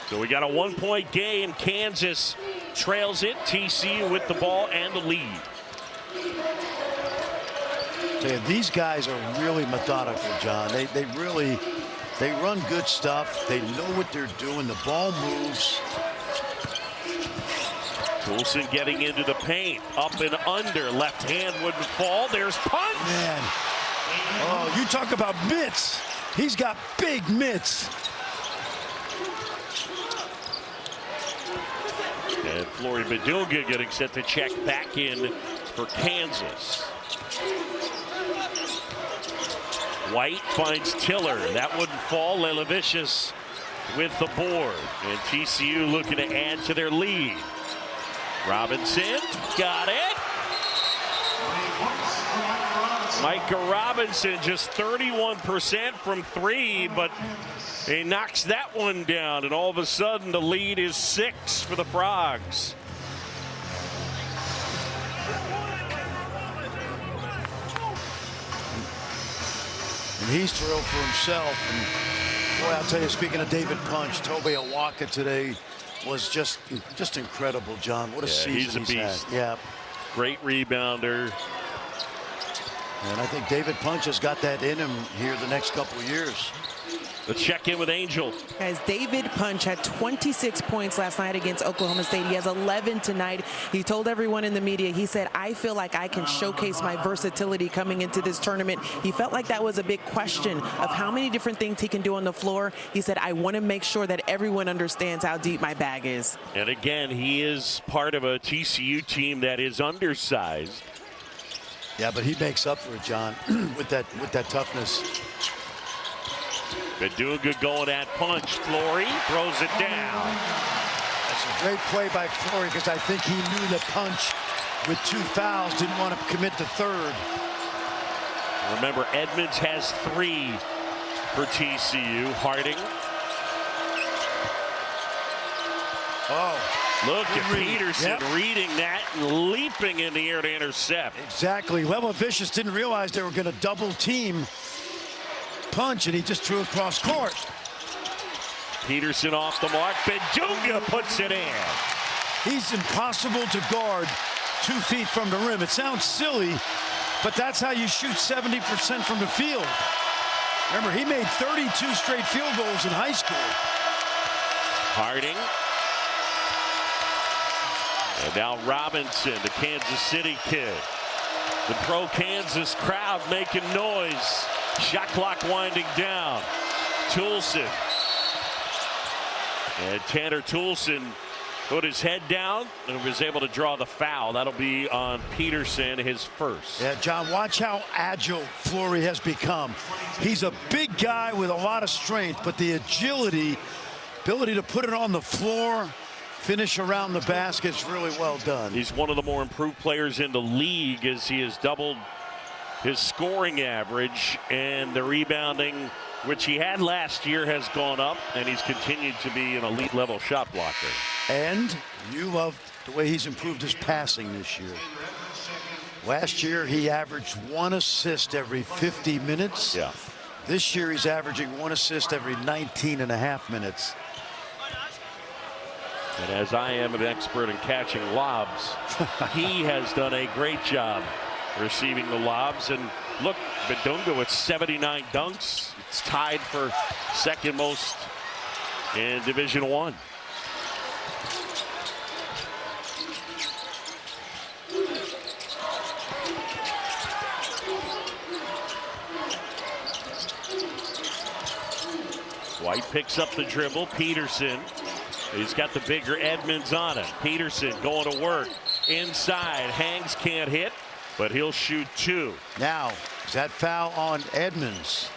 So we got a 1-point game. Kansas trails it. TCU with the ball and the lead. These guys are really methodical, John. They run good stuff. They know what they're doing. The ball moves. Toolson getting into the paint. Up and under. Left hand wouldn't fall. There's punch. Man. Oh, you talk about mitts. He's got big mitts. And Flory Badunga getting set to check back in for Kansas. White finds Tiller. That wouldn't fall. Lelavicius with the board. And TCU looking to add to their lead. Robinson got it. Micah Robinson just 31% from 3, but he knocks that one down, and all of a sudden the lead is 6 for the Frogs. And he's thrilled for himself. And boy, I'll tell you, speaking of David Punch, Tobe Awaka today was just incredible, John. What a season he's a beast. Had. Yeah. Great rebounder. And I think David Punch has got that in him here the next couple of years. Let's check in with Angel. Guys, David Punch had 26 points last night against Oklahoma State. He has 11 tonight. He told everyone in the media, he said, I feel like I can showcase my versatility coming into this tournament. He felt like that was a big question of how many different things he can do on the floor. He said, I want to make sure that everyone understands how deep my bag is. And again, he is part of a TCU team that is undersized. Yeah, but he makes up for it, John, with that toughness. Badunga going at Punch. Flory throws it down. That's a great play by Flory because I think he knew that Punch, with 2 fouls, didn't want to commit the third. Remember, Edmonds has 3 for TCU. Harding. Oh. Look at Peterson Yep. reading that and leaping in the air to intercept. Exactly. Lelavicius didn't realize they were going to double team Punch, and he just threw across court. Peterson off the mark. Badunga puts it in. He's impossible to guard 2 feet from the rim. It sounds silly, but that's how you shoot 70% from the field. Remember, he made 32 straight field goals in high school. Harding. And now Robinson, the Kansas City kid. The pro-Kansas crowd making noise. Shot clock winding down. Toolson. And Tanner Toolson put his head down and was able to draw the foul. That'll be on Peterson, his first. Yeah, John, watch how agile Flory has become. He's a big guy with a lot of strength, but the agility, ability to put it on the floor, finish around the basket is really well done. He's one of the more improved players in the league as he has doubled his scoring average, and the rebounding, which he had last year, has gone up, and he's continued to be an elite level shot blocker. And you love the way he's improved his passing this year. Last year he averaged 1 assist every 50 minutes. Yeah. This year he's averaging 1 assist every 19.5 minutes. And as I am an expert in catching lobs, he has done a great job receiving the lobs. And look, Badunga with 79 dunks. It's tied for second most in Division I. White picks up the dribble. Peterson. He's got the bigger Edmonds on him. Peterson going to work inside. Hangs can't hit, but he'll shoot 2. Now, Is that foul on Edmonds?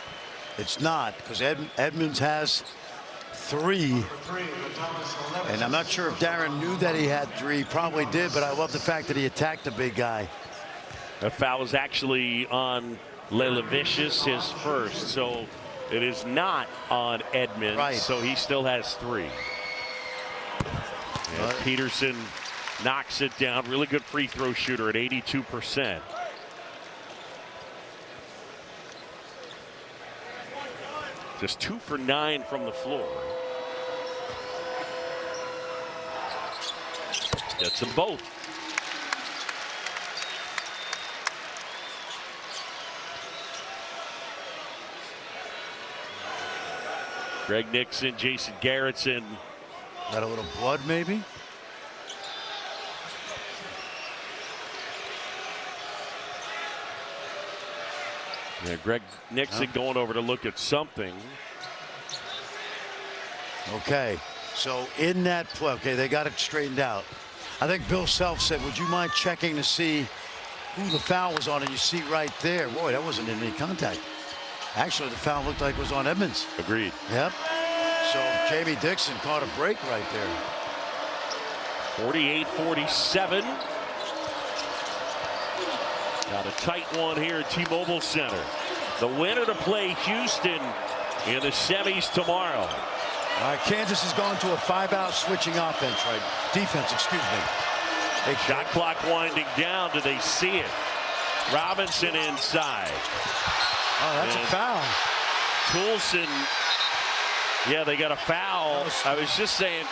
It's not, because Edmonds has 3. And I'm not sure if Darren knew that he had 3. Probably did, but I love the fact that he attacked the big guy. The foul is actually on Lelevicius, his first. So it is not on Edmonds. Right. So he still has 3. And Peterson knocks it down. Really good free throw shooter at 82%. Just 2 for 9 from the floor. Gets them both. Greg Nixon, Jason Garrettson. Got a little blood, maybe? Yeah, Greg Nixon going over to look at something. Okay, so in that play, okay, they got it straightened out. I think Bill Self said, would you mind checking to see who the foul was on? And you see right there, boy, that wasn't in any contact. Actually, the foul looked like it was on Edmonds. Agreed. Yep. So Jamie Dixon caught a break right there. 48-47. Got a tight one here at T-Mobile Center. The winner to play Houston in the semis tomorrow. All right, Kansas has gone to a 5-out switching offense, right? Defense, excuse me. Shot clock winding down. Do they see it? Robinson inside. Oh, that's a foul. Toulson. Yeah, they got a foul. I was just saying,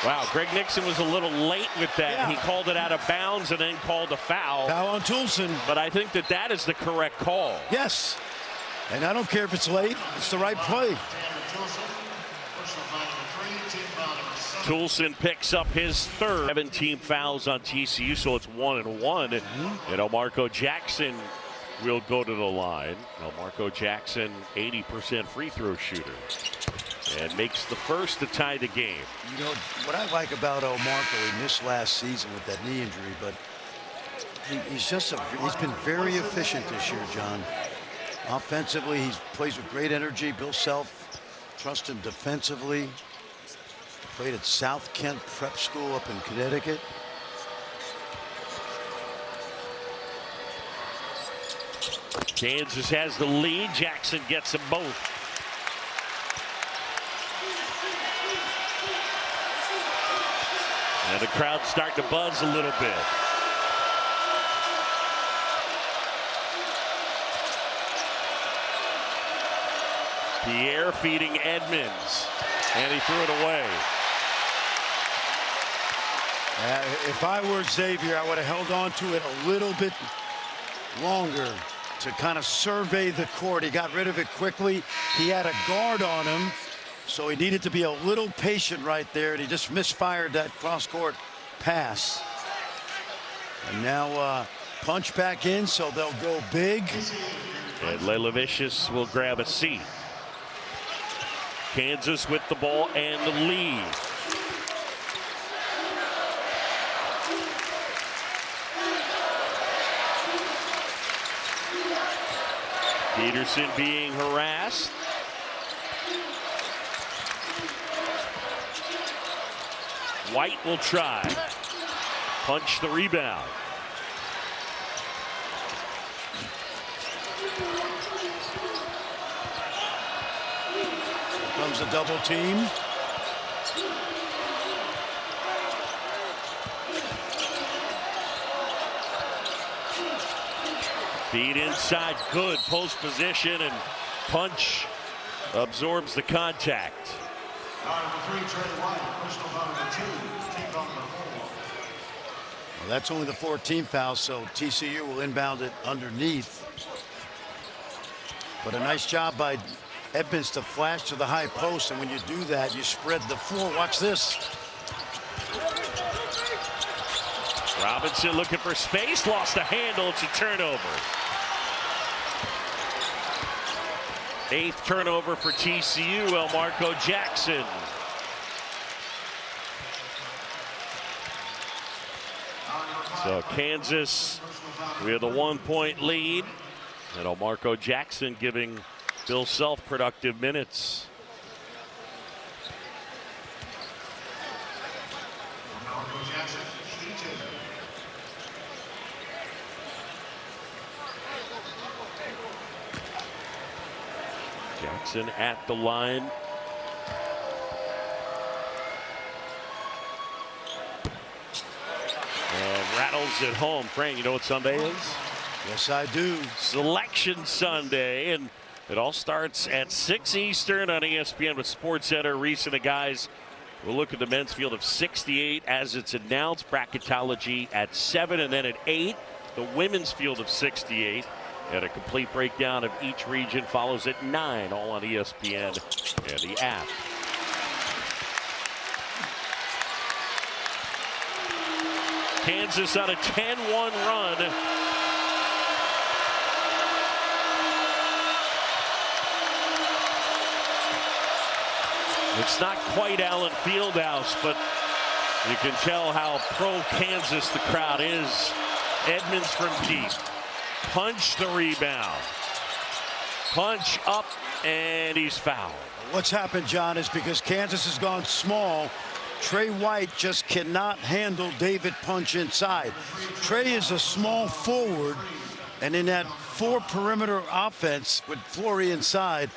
wow, Greg Nixon was a little late with that. Yeah. He called it out of bounds and then called a foul. Foul on Toulson. But I think that that is the correct call. Yes. And I don't care if it's late. It's the right play. Toulson picks up his third. 17 fouls on TCU, so it's 1-1. And Elmarco Jackson will go to the line. Elmarco Jackson, 80% free throw shooter. And makes the first to tie the game. You know, what I like about Elmarco, he missed last season with that knee injury, but he's been very efficient this year, John. Offensively, he plays with great energy. Bill Self trusts him defensively. Played at South Kent Prep School up in Connecticut. Kansas has the lead. Jackson gets them both. And the crowd's starting to buzz a little bit. Pierre feeding Edmonds. And he threw it away. If I were Xavier, I would have held on to it a little bit longer to kind of survey the court. He got rid of it quickly. He had a guard on him, so he needed to be a little patient right there, and he just misfired that cross-court pass. And now punch back in, so they'll go big. And Lelevicius will grab a seat. Kansas with the ball and the lead. Peterson being harassed. White will try. Punch the rebound. Here comes a double team. Feed inside, good post position, and punch absorbs the contact. Well, that's only the 14th foul, so TCU will inbound it underneath. But a nice job by Edmonds to flash to the high post, and when you do that, you spread the floor. Watch this. Robinson looking for space, lost the handle, it's a turnover. 8th turnover for TCU, Elmarco Jackson. So Kansas with a 1-point lead. And Marco Jackson giving Bill Self productive minutes. Jackson at the line. And rattles it home. Frank, you know what Sunday is? Yes, I do. Selection Sunday, and it all starts at 6 Eastern on ESPN with SportsCenter. Reese and the guys will look at the men's field of 68 as it's announced. Bracketology at 7, and then at 8, the women's field of 68. And a complete breakdown of each region follows at 9, all on ESPN and the app. Kansas on a 10-1 run. It's not quite Allen Fieldhouse, but you can tell how pro-Kansas the crowd is. Edmonds from deep. Punch the rebound. Punch up, and he's fouled. What's happened, John, is because Kansas has gone small, Trey White just cannot handle David Punch inside. Trey is a small forward, and in that 4-perimeter offense with Flory inside,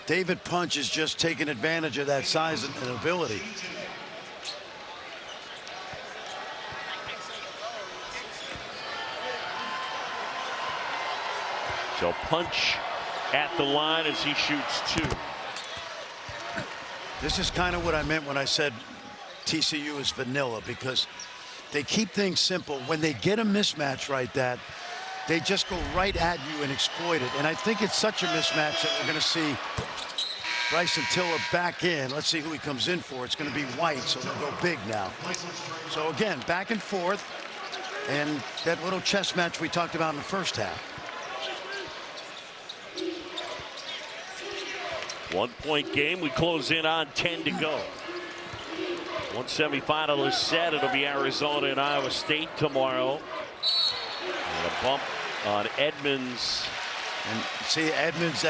David Punch is just taking advantage of that size and ability. So Punch at the line as he shoots 2. This is kind of what I meant when I said TCU is vanilla, because they keep things simple. When they get a mismatch like that, they just go right at you and exploit it. And I think it's such a mismatch that we're going to see Bryson Tiller back in. Let's see who he comes in for. It's going to be White, so they'll go big now. So again, back and forth, and that little chess match we talked about in the first half. 1-point game. We close in on 10 to go. One semifinal is set. It'll be Arizona and Iowa State tomorrow. And a bump on Edmonds. And see, Edmonds,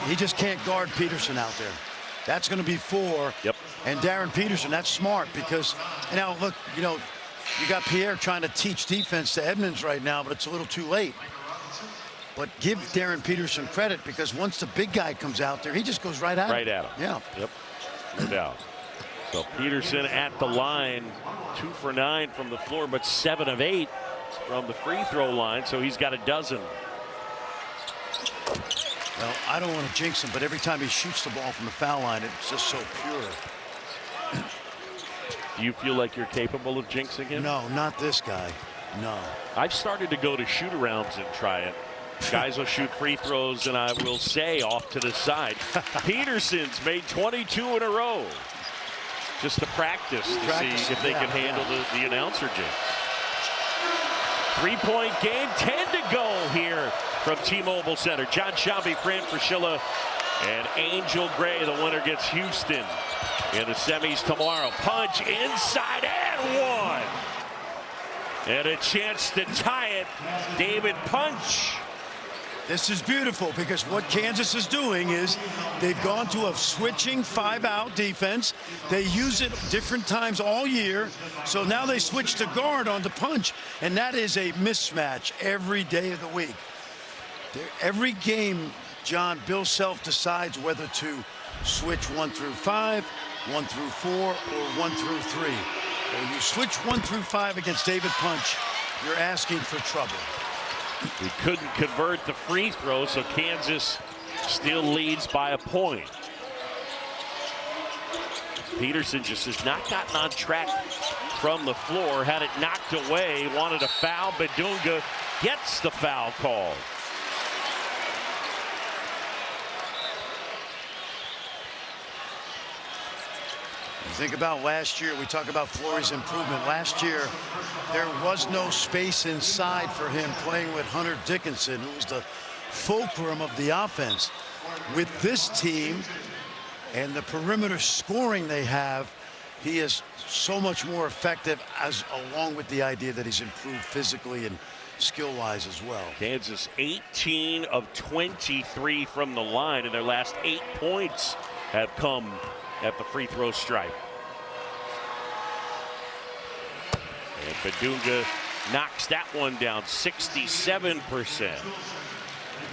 he just can't guard Peterson out there. That's going to be 4. Yep. And Darren Peterson, that's smart, because now look, you know, you got Pierre trying to teach defense to Edmonds right now, but it's a little too late. But give Darren Peterson credit, because once the big guy comes out there, he just goes right at him. Right at him. Yeah. Yep. No doubt. So Peterson at the line, 2 for 9 from the floor, but 7 of 8 from the free throw line. So he's got a dozen. Well, I don't want to jinx him, but every time he shoots the ball from the foul line, it's just so pure. Do you feel like you're capable of jinxing him? No, not this guy. No. I've started to go to shoot-arounds and try it. Guys will shoot free throws, and I will say off to the side. Peterson's made 22 in a row. Just to practice to see if they can handle the announcer jinx. 3-point game, 10 to go here from T-Mobile Center. John Shelby, Fran Fraschilla, and Angel Gray. The winner gets Houston in the semis tomorrow. Punch inside and 1. And a chance to tie it. David Punch. This is beautiful, because what Kansas is doing is they've gone to a switching 5-out defense. They use it different times all year. So now they switch to guard on the Punch, and that is a mismatch every day of the week. Every game, John, Bill Self decides whether to switch 1 through 5, 1 through 4, or 1 through 3. When you switch 1 through 5 against David Punch, you're asking for trouble. We couldn't convert the free throw, so Kansas still leads by a point. Peterson just has not gotten on track from the floor. Had it knocked away, wanted a foul. Badunga gets the foul called. Think about last year. We talk about Flory's improvement. Last year, there was no space inside for him playing with Hunter Dickinson, who was the fulcrum of the offense. With this team and the perimeter scoring they have, he is so much more effective, along with the idea that he's improved physically and skill-wise as well. Kansas 18 of 23 from the line, and their last 8 points have come at the free throw stripe. And Badunga knocks that one down 67%.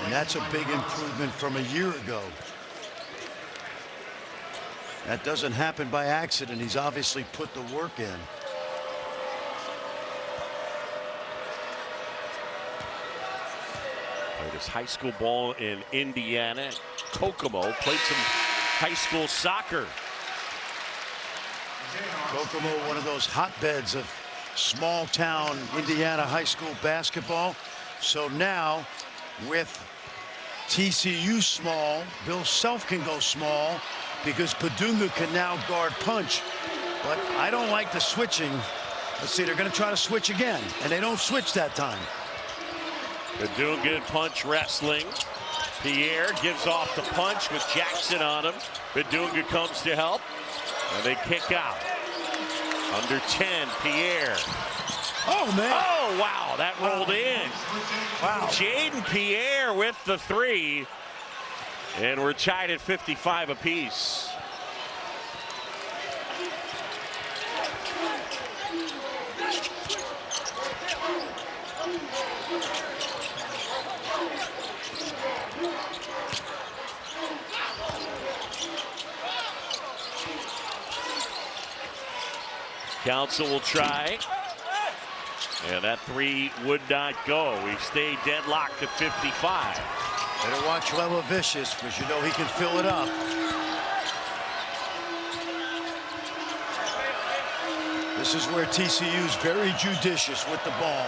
And that's a big improvement from a year ago. That doesn't happen by accident. He's obviously put the work in. Played his high school ball in Indiana. Kokomo played some high school soccer. Kokomo, one of those hotbeds of small town Indiana high school basketball. So now with TCU small, Bill Self can go small because Badunga can now guard punch. But I don't like the switching. Let's see, they're going to try to switch again, and they don't switch that time. Badunga punch wrestling. Pierre gives off the punch with Jackson on him. Badunga comes to help, and they kick out. Under 10, Pierre. Oh, man. Oh, wow, that rolled in. Wow. Jaden Pierre with the 3. And we're tied at 55 apiece. Council will try. And that 3 would not go. We stay deadlocked at 55. Better watch Vicious because you know he can fill it up. This is where TCU's very judicious with the ball.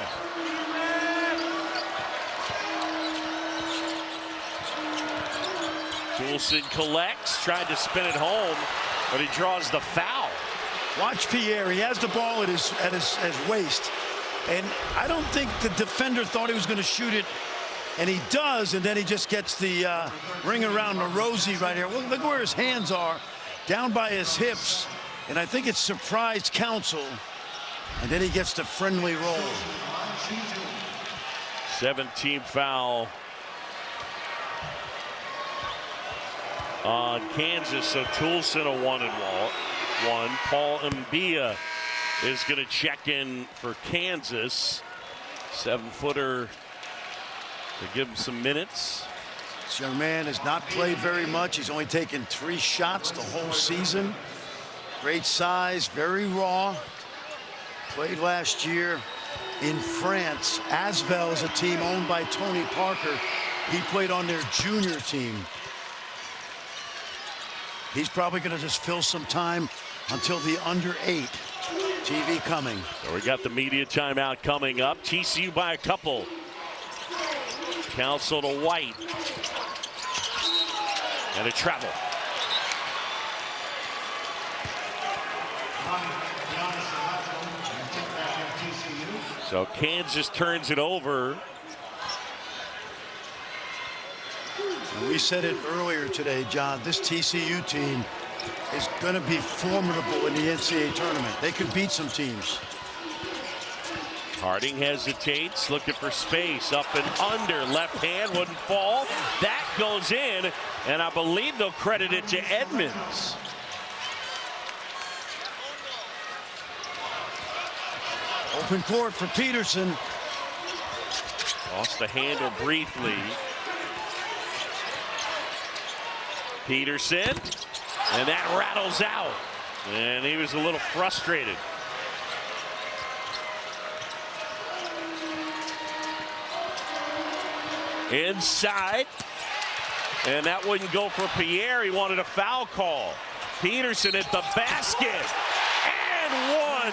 Toulson collects, tried to spin it home, but he draws the foul. Watch Pierre. He has the ball at his waist. And I don't think the defender thought he was going to shoot it. And he does, and then he just gets the ring around the rosy right here. Well, look where his hands are, down by his hips. And I think it's surprised Council. And then he gets the friendly roll. 17 foul on Kansas, so Toulson a 1-and-1. Paul Mbia is going to check in for Kansas. 7-footer to give him some minutes. This young man has not played very much. He's only taken 3 shots the whole season. Great size, very raw. Played last year in France. Asvel is a team owned by Tony Parker. He played on their junior team. He's probably going to just fill some time until the under-8. TV coming. So we got the media timeout coming up. TCU by a couple. Council to White. And a travel. So Kansas turns it over. And we said it earlier today, John, this TCU team is going to be formidable in the NCAA tournament. They could beat some teams. Harding hesitates, looking for space, up and under, left hand wouldn't fall. That goes in, and I believe they'll credit it to Edmonds. Open court for Peterson. Lost the handle briefly. Peterson, and that rattles out, and he was a little frustrated. Inside, and that wouldn't go for Pierre. He wanted a foul call. Peterson at the basket, and one.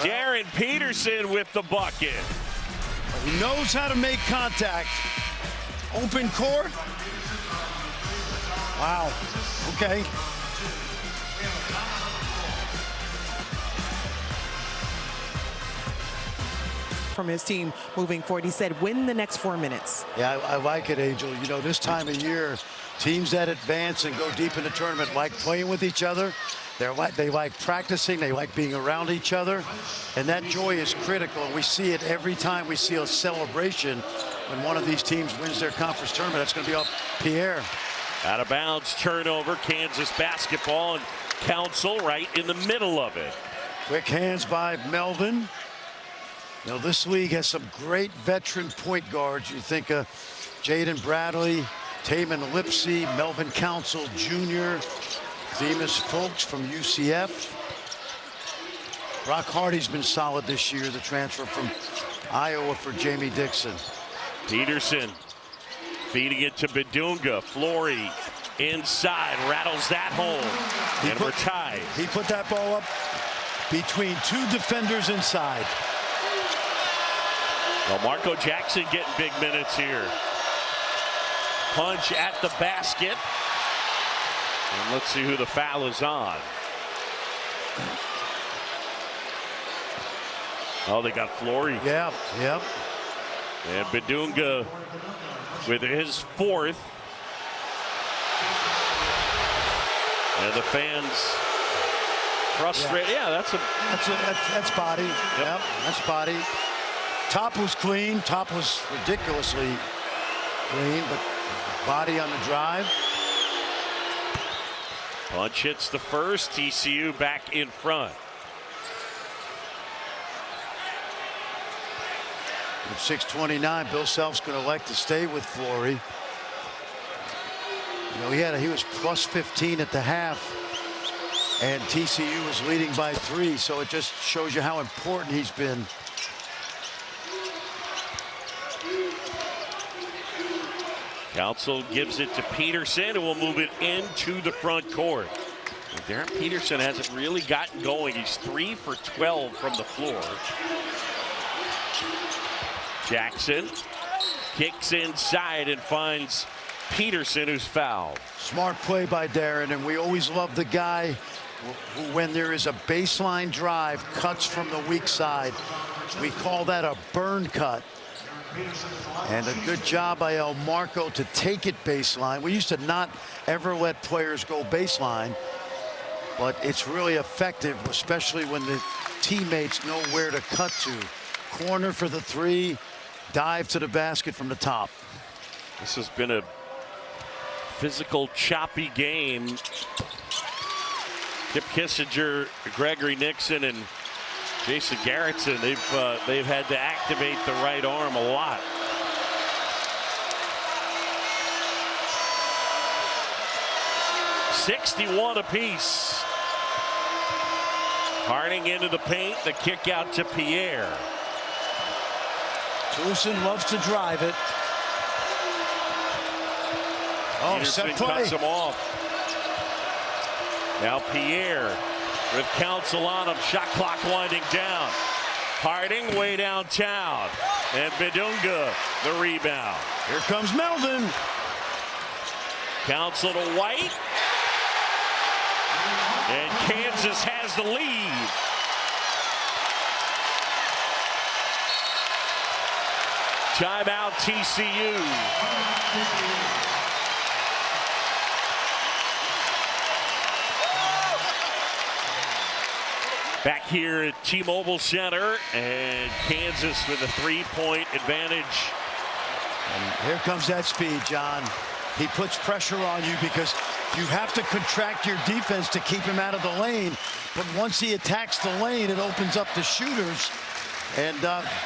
Darren Peterson with the bucket. He knows how to make contact. Open court. Wow. Okay. from his team moving forward. He said, win the next 4 minutes. Yeah, I like it, Angel. You know, this time of year, teams that advance and go deep in the tournament like playing with each other. They like practicing. They like being around each other. And that joy is critical. We see it every time we see a celebration when one of these teams wins their conference tournament. That's going to be up Pierre. Out of bounds, turnover, Kansas basketball, and Council right in the middle of it. Quick hands by Melvin. You know, this league has some great veteran point guards. You think of Jaden Bradley, Taman Lipsey, Melvin Council Jr., Zemus Folks from UCF. Brock Hardy's been solid this year, the transfer from Iowa for Jamie Dixon. Peterson feeding it to Bedunga. Flory inside, rattles that home, and we're tied. He put that ball up between two defenders inside. Well, Marco Jackson getting big minutes here. Punch at the basket. And let's see who the foul is on. Oh, they got Flory. Yep. And Bedunga with his fourth. And the fans frustrated. Yeah, that's body. Yep, that's body. Top was clean. Top was ridiculously clean, but body on the drive. Punch hits the first. TCU back in front. At 6:29, Bill Self's going to elect to stay with Flory. You know, he was plus 15 at the half, and TCU was leading by 3, so it just shows you how important he's been. Council gives it to Peterson, who will move it into the front court. And Darren Peterson hasn't really gotten going. He's 3 for 12 from the floor. Jackson kicks inside and finds Peterson, who's fouled. Smart play by Darren, and we always love the guy who, when there is a baseline drive, cuts from the weak side. We call that a burn cut. And a good job by El Marco to take it baseline. We used to not ever let players go baseline, but it's really effective, especially when the teammates know where to cut to. Corner for the 3, dive to the basket from the top. This has been a physical, choppy game. Kip Kissinger, Gregory Nixon, and Jason Garrettson, they've had to activate the right arm a lot. $61 apiece. Harding into the paint, the kick out to Pierre. Tucson loves to drive it. Oh, Peterson set play. cuts him off. Now Pierre with Council on him. Shot clock winding down. Harding way downtown. And Bedunga the rebound. Here comes Melvin. Council to White. And Kansas has the lead. Timeout TCU. Back here at T-Mobile Center, and Kansas with a 3-point advantage. And here comes that speed, John. He puts pressure on you because you have to contract your defense to keep him out of the lane. But once he attacks the lane, it opens up the shooters. And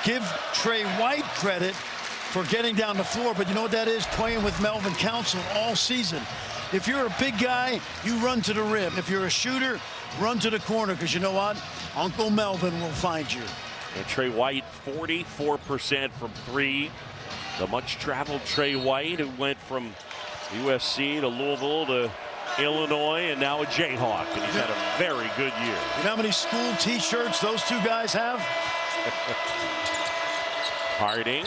give Trey White credit for getting down the floor. But you know what that is? Playing with Melvin Council all season. If you're a big guy, you run to the rim. If you're a shooter, run to the corner, because you know what? Uncle Melvin will find you. And Trey White, 44% from 3. The much-traveled Trey White, who went from USC to Louisville to Illinois, and now a Jayhawk. And he's had a very good year. You know how many school T-shirts those two guys have? Harding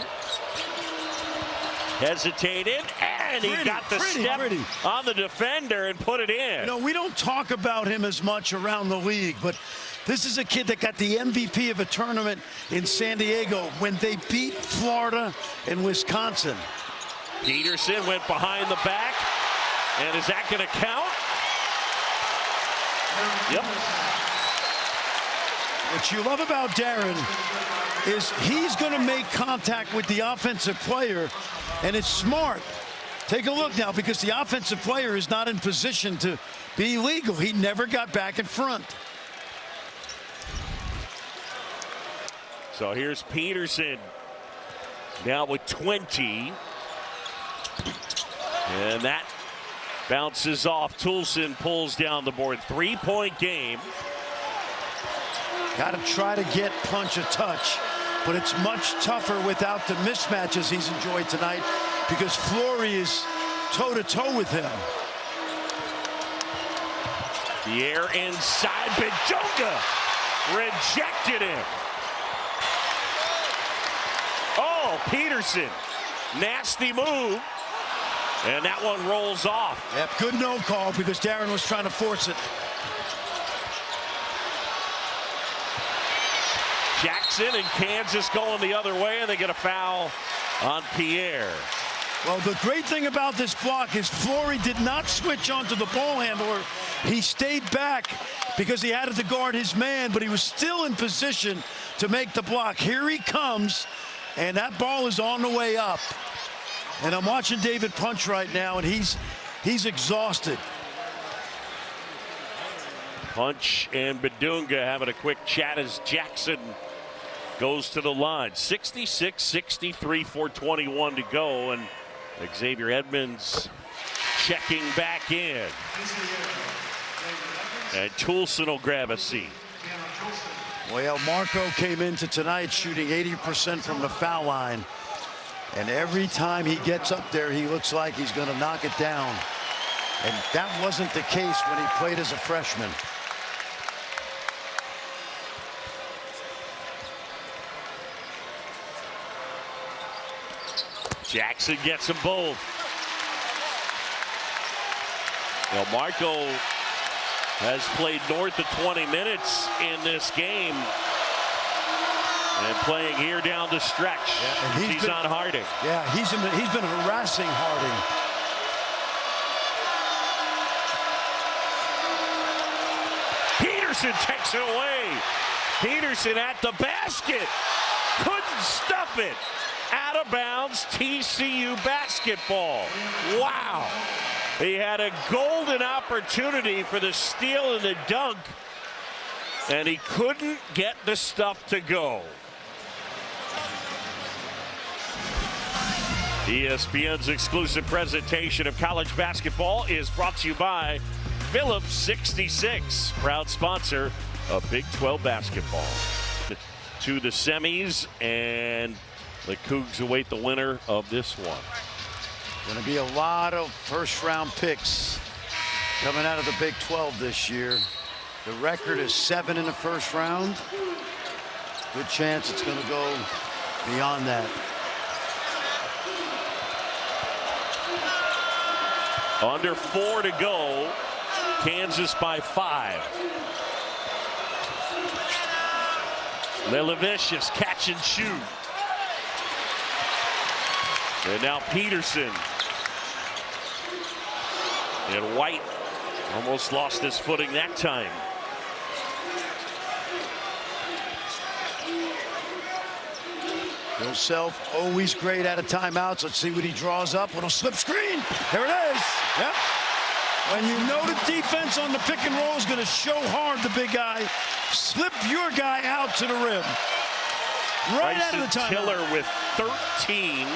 hesitated, and and he got the step on the defender and put it in. You know, we don't talk about him as much around the league, but this is a kid that got the MVP of a tournament in San Diego when they beat Florida and Wisconsin. Peterson went behind the back, and is that going to count? Yep. What you love about Darren is he's going to make contact with the offensive player, and it's smart. Take a look now, because the offensive player is not in position to be legal. He never got back in front. So here's Peterson now with 20. And that bounces off. Toulson pulls down the board. 3-point game. Got to try to get Punch a touch, but it's much tougher without the mismatches he's enjoyed tonight, because Flory is toe-to-toe with him. The air inside. Bajonga rejected him. Oh, Peterson. Nasty move. And that one rolls off. Yep, good no call, because Darren was trying to force it. Jackson and Kansas going the other way, and they get a foul on Pierre. Well, the great thing about this block is Flory did not switch onto the ball handler. He stayed back because he had to guard his man, but he was still in position to make the block. Here he comes, and that ball is on the way up. And I'm watching David Punch right now, and he's exhausted. Punch and Badunga having a quick chat as Jackson goes to the line. 66-63, 4:21 to go, and Xavier Edmonds checking back in. And Toulson will grab a seat. Well, Marco came into tonight shooting 80% from the foul line. And every time he gets up there, he looks like he's going to knock it down. And that wasn't the case when he played as a freshman. Jackson gets them both. Now, Marco has played north of 20 minutes in this game. And playing here down the stretch. Yeah, and he's on Harding. Yeah, he's been harassing Harding. Peterson takes it away. Peterson at the basket. Couldn't stuff it. Out of bounds, TCU basketball. Wow. He had a golden opportunity for the steal and the dunk, and he couldn't get the stuff to go. ESPN's exclusive presentation of college basketball is brought to you by Phillips 66, proud sponsor of Big 12 basketball. To the semis, and the Cougs await the winner of this one. Going to be a lot of first-round picks coming out of the Big 12 this year. The record is 7 in the first round. Good chance it's going to go beyond that. Under 4 to go. Kansas by 5. Lelevicius catch and shoot. And now Peterson. And White almost lost his footing that time. Bill Self always great out of timeouts. Let's see what he draws up. Little slip screen. There it is. Yep. When you know the defense on the pick and roll is going to show hard the big guy, slip your guy out to the rim. Right out of the timeout. Tiller with 13.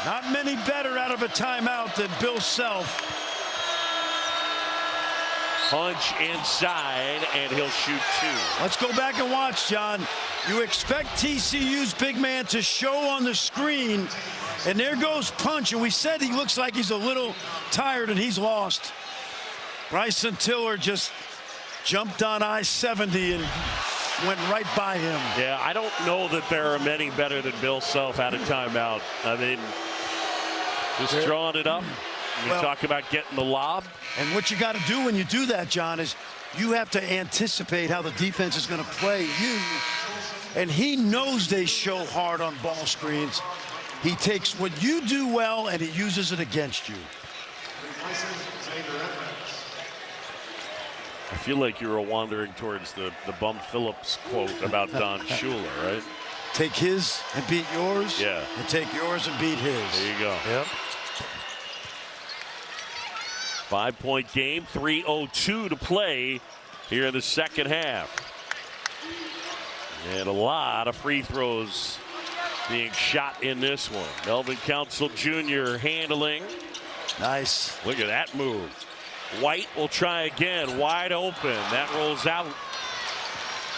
Not many better out of a timeout than Bill Self. Punch inside, and he'll shoot 2. Let's go back and watch, John. You expect TCU's big man to show on the screen, and there goes Punch, and we said he looks like he's a little tired and he's lost. Bryson Tiller just jumped on I-70 and went right by him. Yeah, I don't know that there are many better than Bill Self at a timeout. I mean, just drawing it up. We talk about getting the lob. And what you got to do when you do that, John, is you have to anticipate how the defense is going to play you. And he knows they show hard on ball screens. He takes what you do well and he uses it against you. I feel like you were wandering towards the Bum Phillips quote about Don Shula, right? Take his and beat yours. Yeah. And take yours and beat his. There you go. Yep. 5-point game, 3:02 to play here in the second half. And a lot of free throws being shot in this one. Melvin Council Jr. handling. Nice. Look at that move. White will try again, wide open. That rolls out.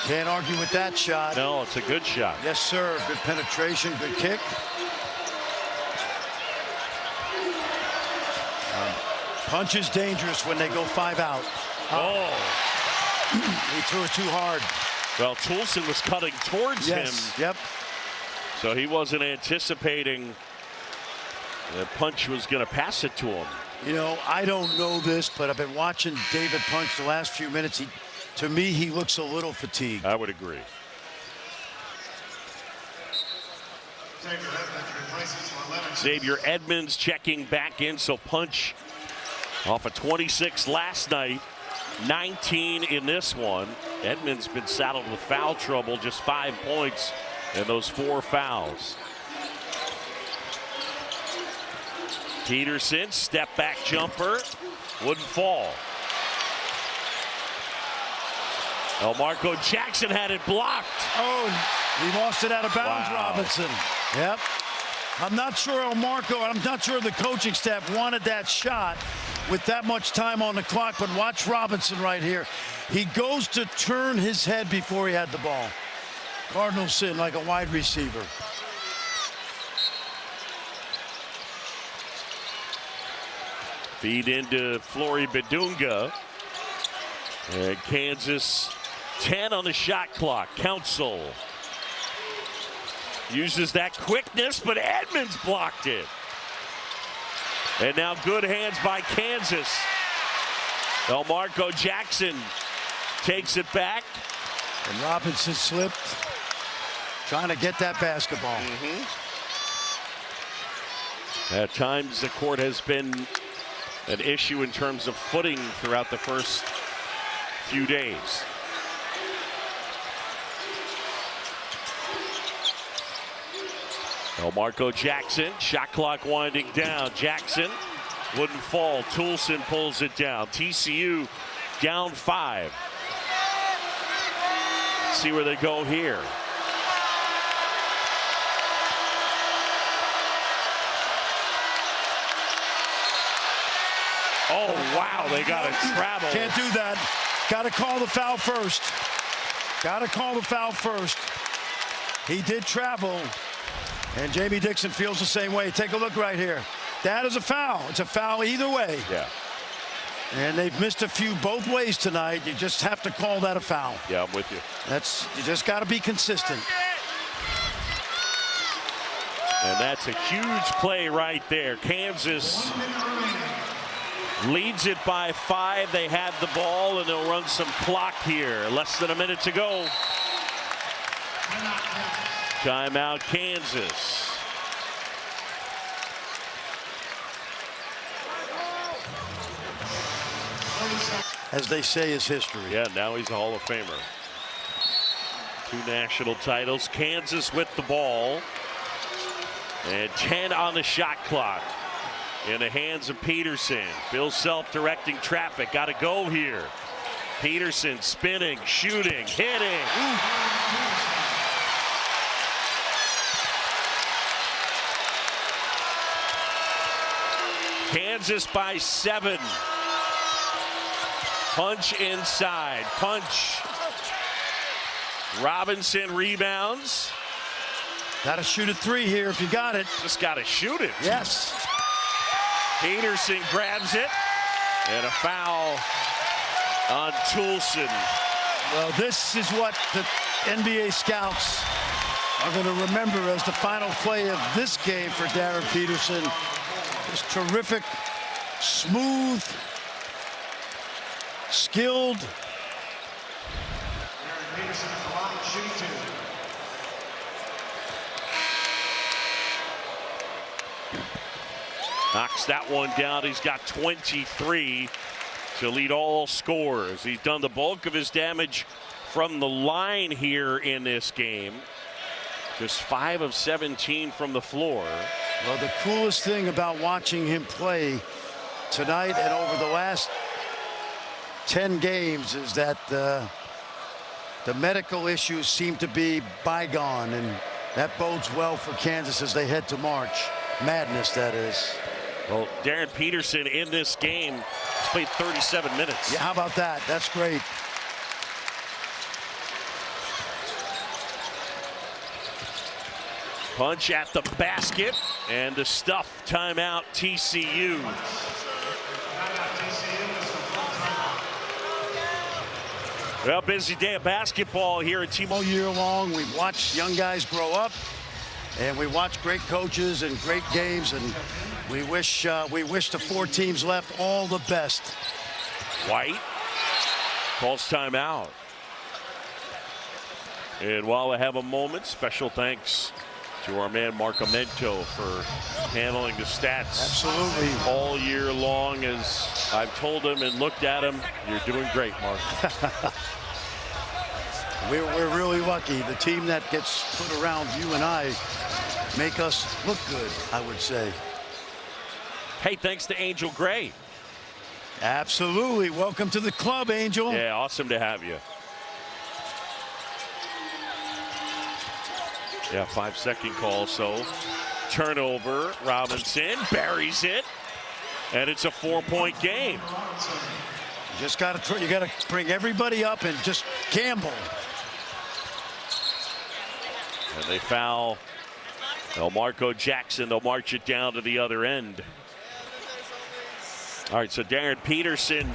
Can't argue with that shot. No, it's a good shot. Yes, sir. Good penetration, good kick. Punch is dangerous when they go 5 out. Oh. He threw it too hard. Well, Toulson was cutting towards him. Yep. So he wasn't anticipating the punch was going to pass it to him. You know, I don't know this, but I've been watching David punch the last few minutes. To me, he looks a little fatigued. I would agree. Xavier Edmonds checking back in, so punch off a 26 last night, 19 in this one. Edmonds been saddled with foul trouble, just 5 points in those 4 fouls. Peterson, step back jumper, wouldn't fall. Marco Jackson had it blocked. Oh, he lost it out of bounds, Wow. Robinson. Yep. I'm not sure I'm not sure the coaching staff wanted that shot with that much time on the clock, but watch Robinson right here. He goes to turn his head before he had the ball. Cardinals sitting like a wide receiver. Feed into Flory Bedunga. And Kansas 10 on the shot clock. Council uses that quickness, but Edmonds blocked it. And now good hands by Kansas. Marco Jackson takes it back. And Robinson slipped, trying to get that basketball. At times the court has been an issue in terms of footing throughout the first few days. Marco Jackson, shot clock winding down. Jackson wouldn't fall. Toulson pulls it down. TCU down 5. Let's see where they go here. Oh, wow, they got to travel. Can't do that. Got to call the foul first. Got to call the foul first. He did travel. And Jamie Dixon feels the same way. Take a look right here. That is a foul. It's a foul either way. Yeah. And they've missed a few both ways tonight. You just have to call that a foul. Yeah, I'm with you. You just got to be consistent. And that's a huge play right there. Kansas leads it by 5. They have the ball, and they'll run some clock here. Less than a minute to go. Timeout, Kansas. As they say, is history. Yeah, now he's a Hall of Famer. 2 national titles. Kansas with the ball. And 10 on the shot clock. In the hands of Peterson. Bill Self directing traffic. Got to go here. Peterson spinning, shooting, hitting. Kansas by 7. Punch inside. Punch. Robinson rebounds. Got to shoot a 3 here if you got it. Just got to shoot it. Yes. Peterson grabs it. And a foul on Toulson. Well, this is what NBA scouts are going to remember as the final play of this game for Darren Peterson. Just terrific, smooth, skilled. Knocks that one down. He's got 23 to lead all scorers. He's done the bulk of his damage from the line here in this game. Just 5 of 17 from the floor. Well, the coolest thing about watching him play tonight and over the last 10 games is that the medical issues seem to be bygone, and that bodes well for Kansas as they head to March Madness, that is. Well, Darren Peterson in this game has played 37 minutes. Yeah, how about that? That's great. Punch at the basket, and the stuff timeout TCU. Well, busy day of basketball here at T-Mobile. All year long, we've watched young guys grow up, and we watch great coaches and great games, and we wish the 4 teams left all the best. White calls timeout. And while I have a moment, special thanks to our man Marcamento for handling the stats. Absolutely. All year long. As I've told him and looked at him, you're doing great, Mark. We're really lucky. The team that gets put around you and I make us look good, I would say. Hey, thanks to Angel Gray. Absolutely. Welcome to the club, Angel. Yeah, awesome to have you. Yeah, 5-second call, so turnover. Robinson buries it, and it's a 4-point game. You got to bring everybody up and just gamble. And they foul Elmarco Jackson. They'll march it down to the other end. All right, so Darren Peterson,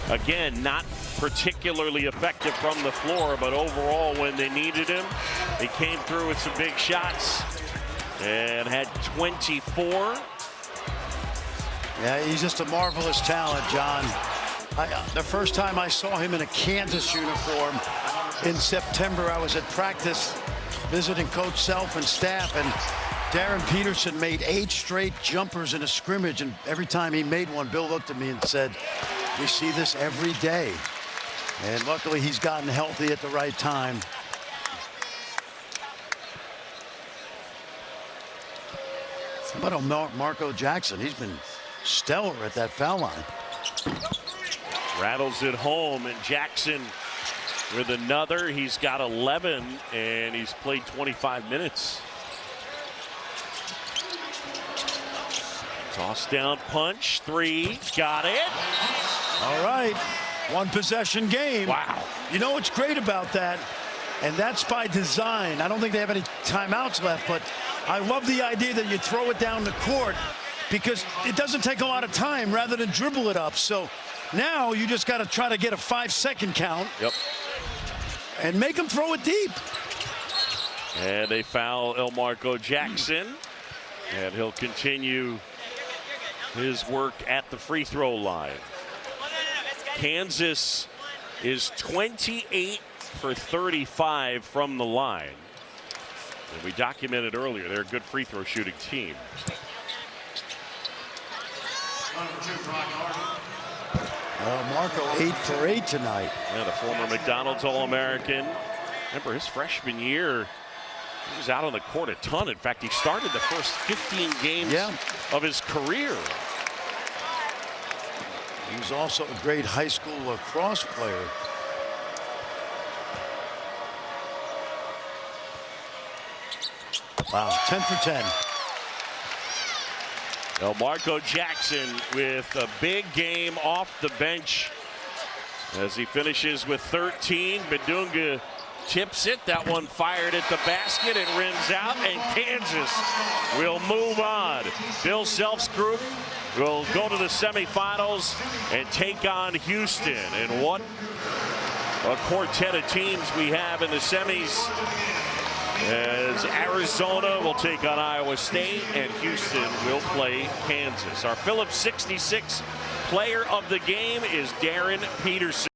again, not particularly effective from the floor, but overall when they needed him, he came through with some big shots and had 24. Yeah, he's just a marvelous talent, John. The first time I saw him in a Kansas uniform in September, I was at practice visiting Coach Self and staff, and Darren Peterson made 8 straight jumpers in a scrimmage, and every time he made one, Bill looked at me and said, "We see this every day." And luckily, he's gotten healthy at the right time. How about Marco Jackson? He's been stellar at that foul line. Rattles it home, and Jackson with another. He's got 11, and he's played 25 minutes. Toss down punch, 3, got it. All right, 1 possession game. Wow. You know what's great about that? And that's by design. I don't think they have any timeouts left, but I love the idea that you throw it down the court because it doesn't take a lot of time rather than dribble it up. So now you just got to try to get a 5-second count. Yep. And make them throw it deep. And they foul Elmarco Jackson, and he'll continue his work at the free throw line. Kansas is 28 for 35 from the line. And we documented earlier, they're a good free throw shooting team. Marco 8 for 8 tonight. Yeah, the former McDonald's All-American. Remember his freshman year, he was out on the court a ton. In fact, he started the first 15 games of his career. He was also a great high school lacrosse player. Wow, 10 for 10. Elmarco Jackson with a big game off the bench as he finishes with 13. Bedunga tips it. That one fired at the basket. It rims out, and Kansas will move on. Bill Self's group will go to the semifinals and take on Houston. And what a quartet of teams we have in the semis, as Arizona will take on Iowa State and Houston will play Kansas. Our Phillips 66 player of the game is Darren Peterson.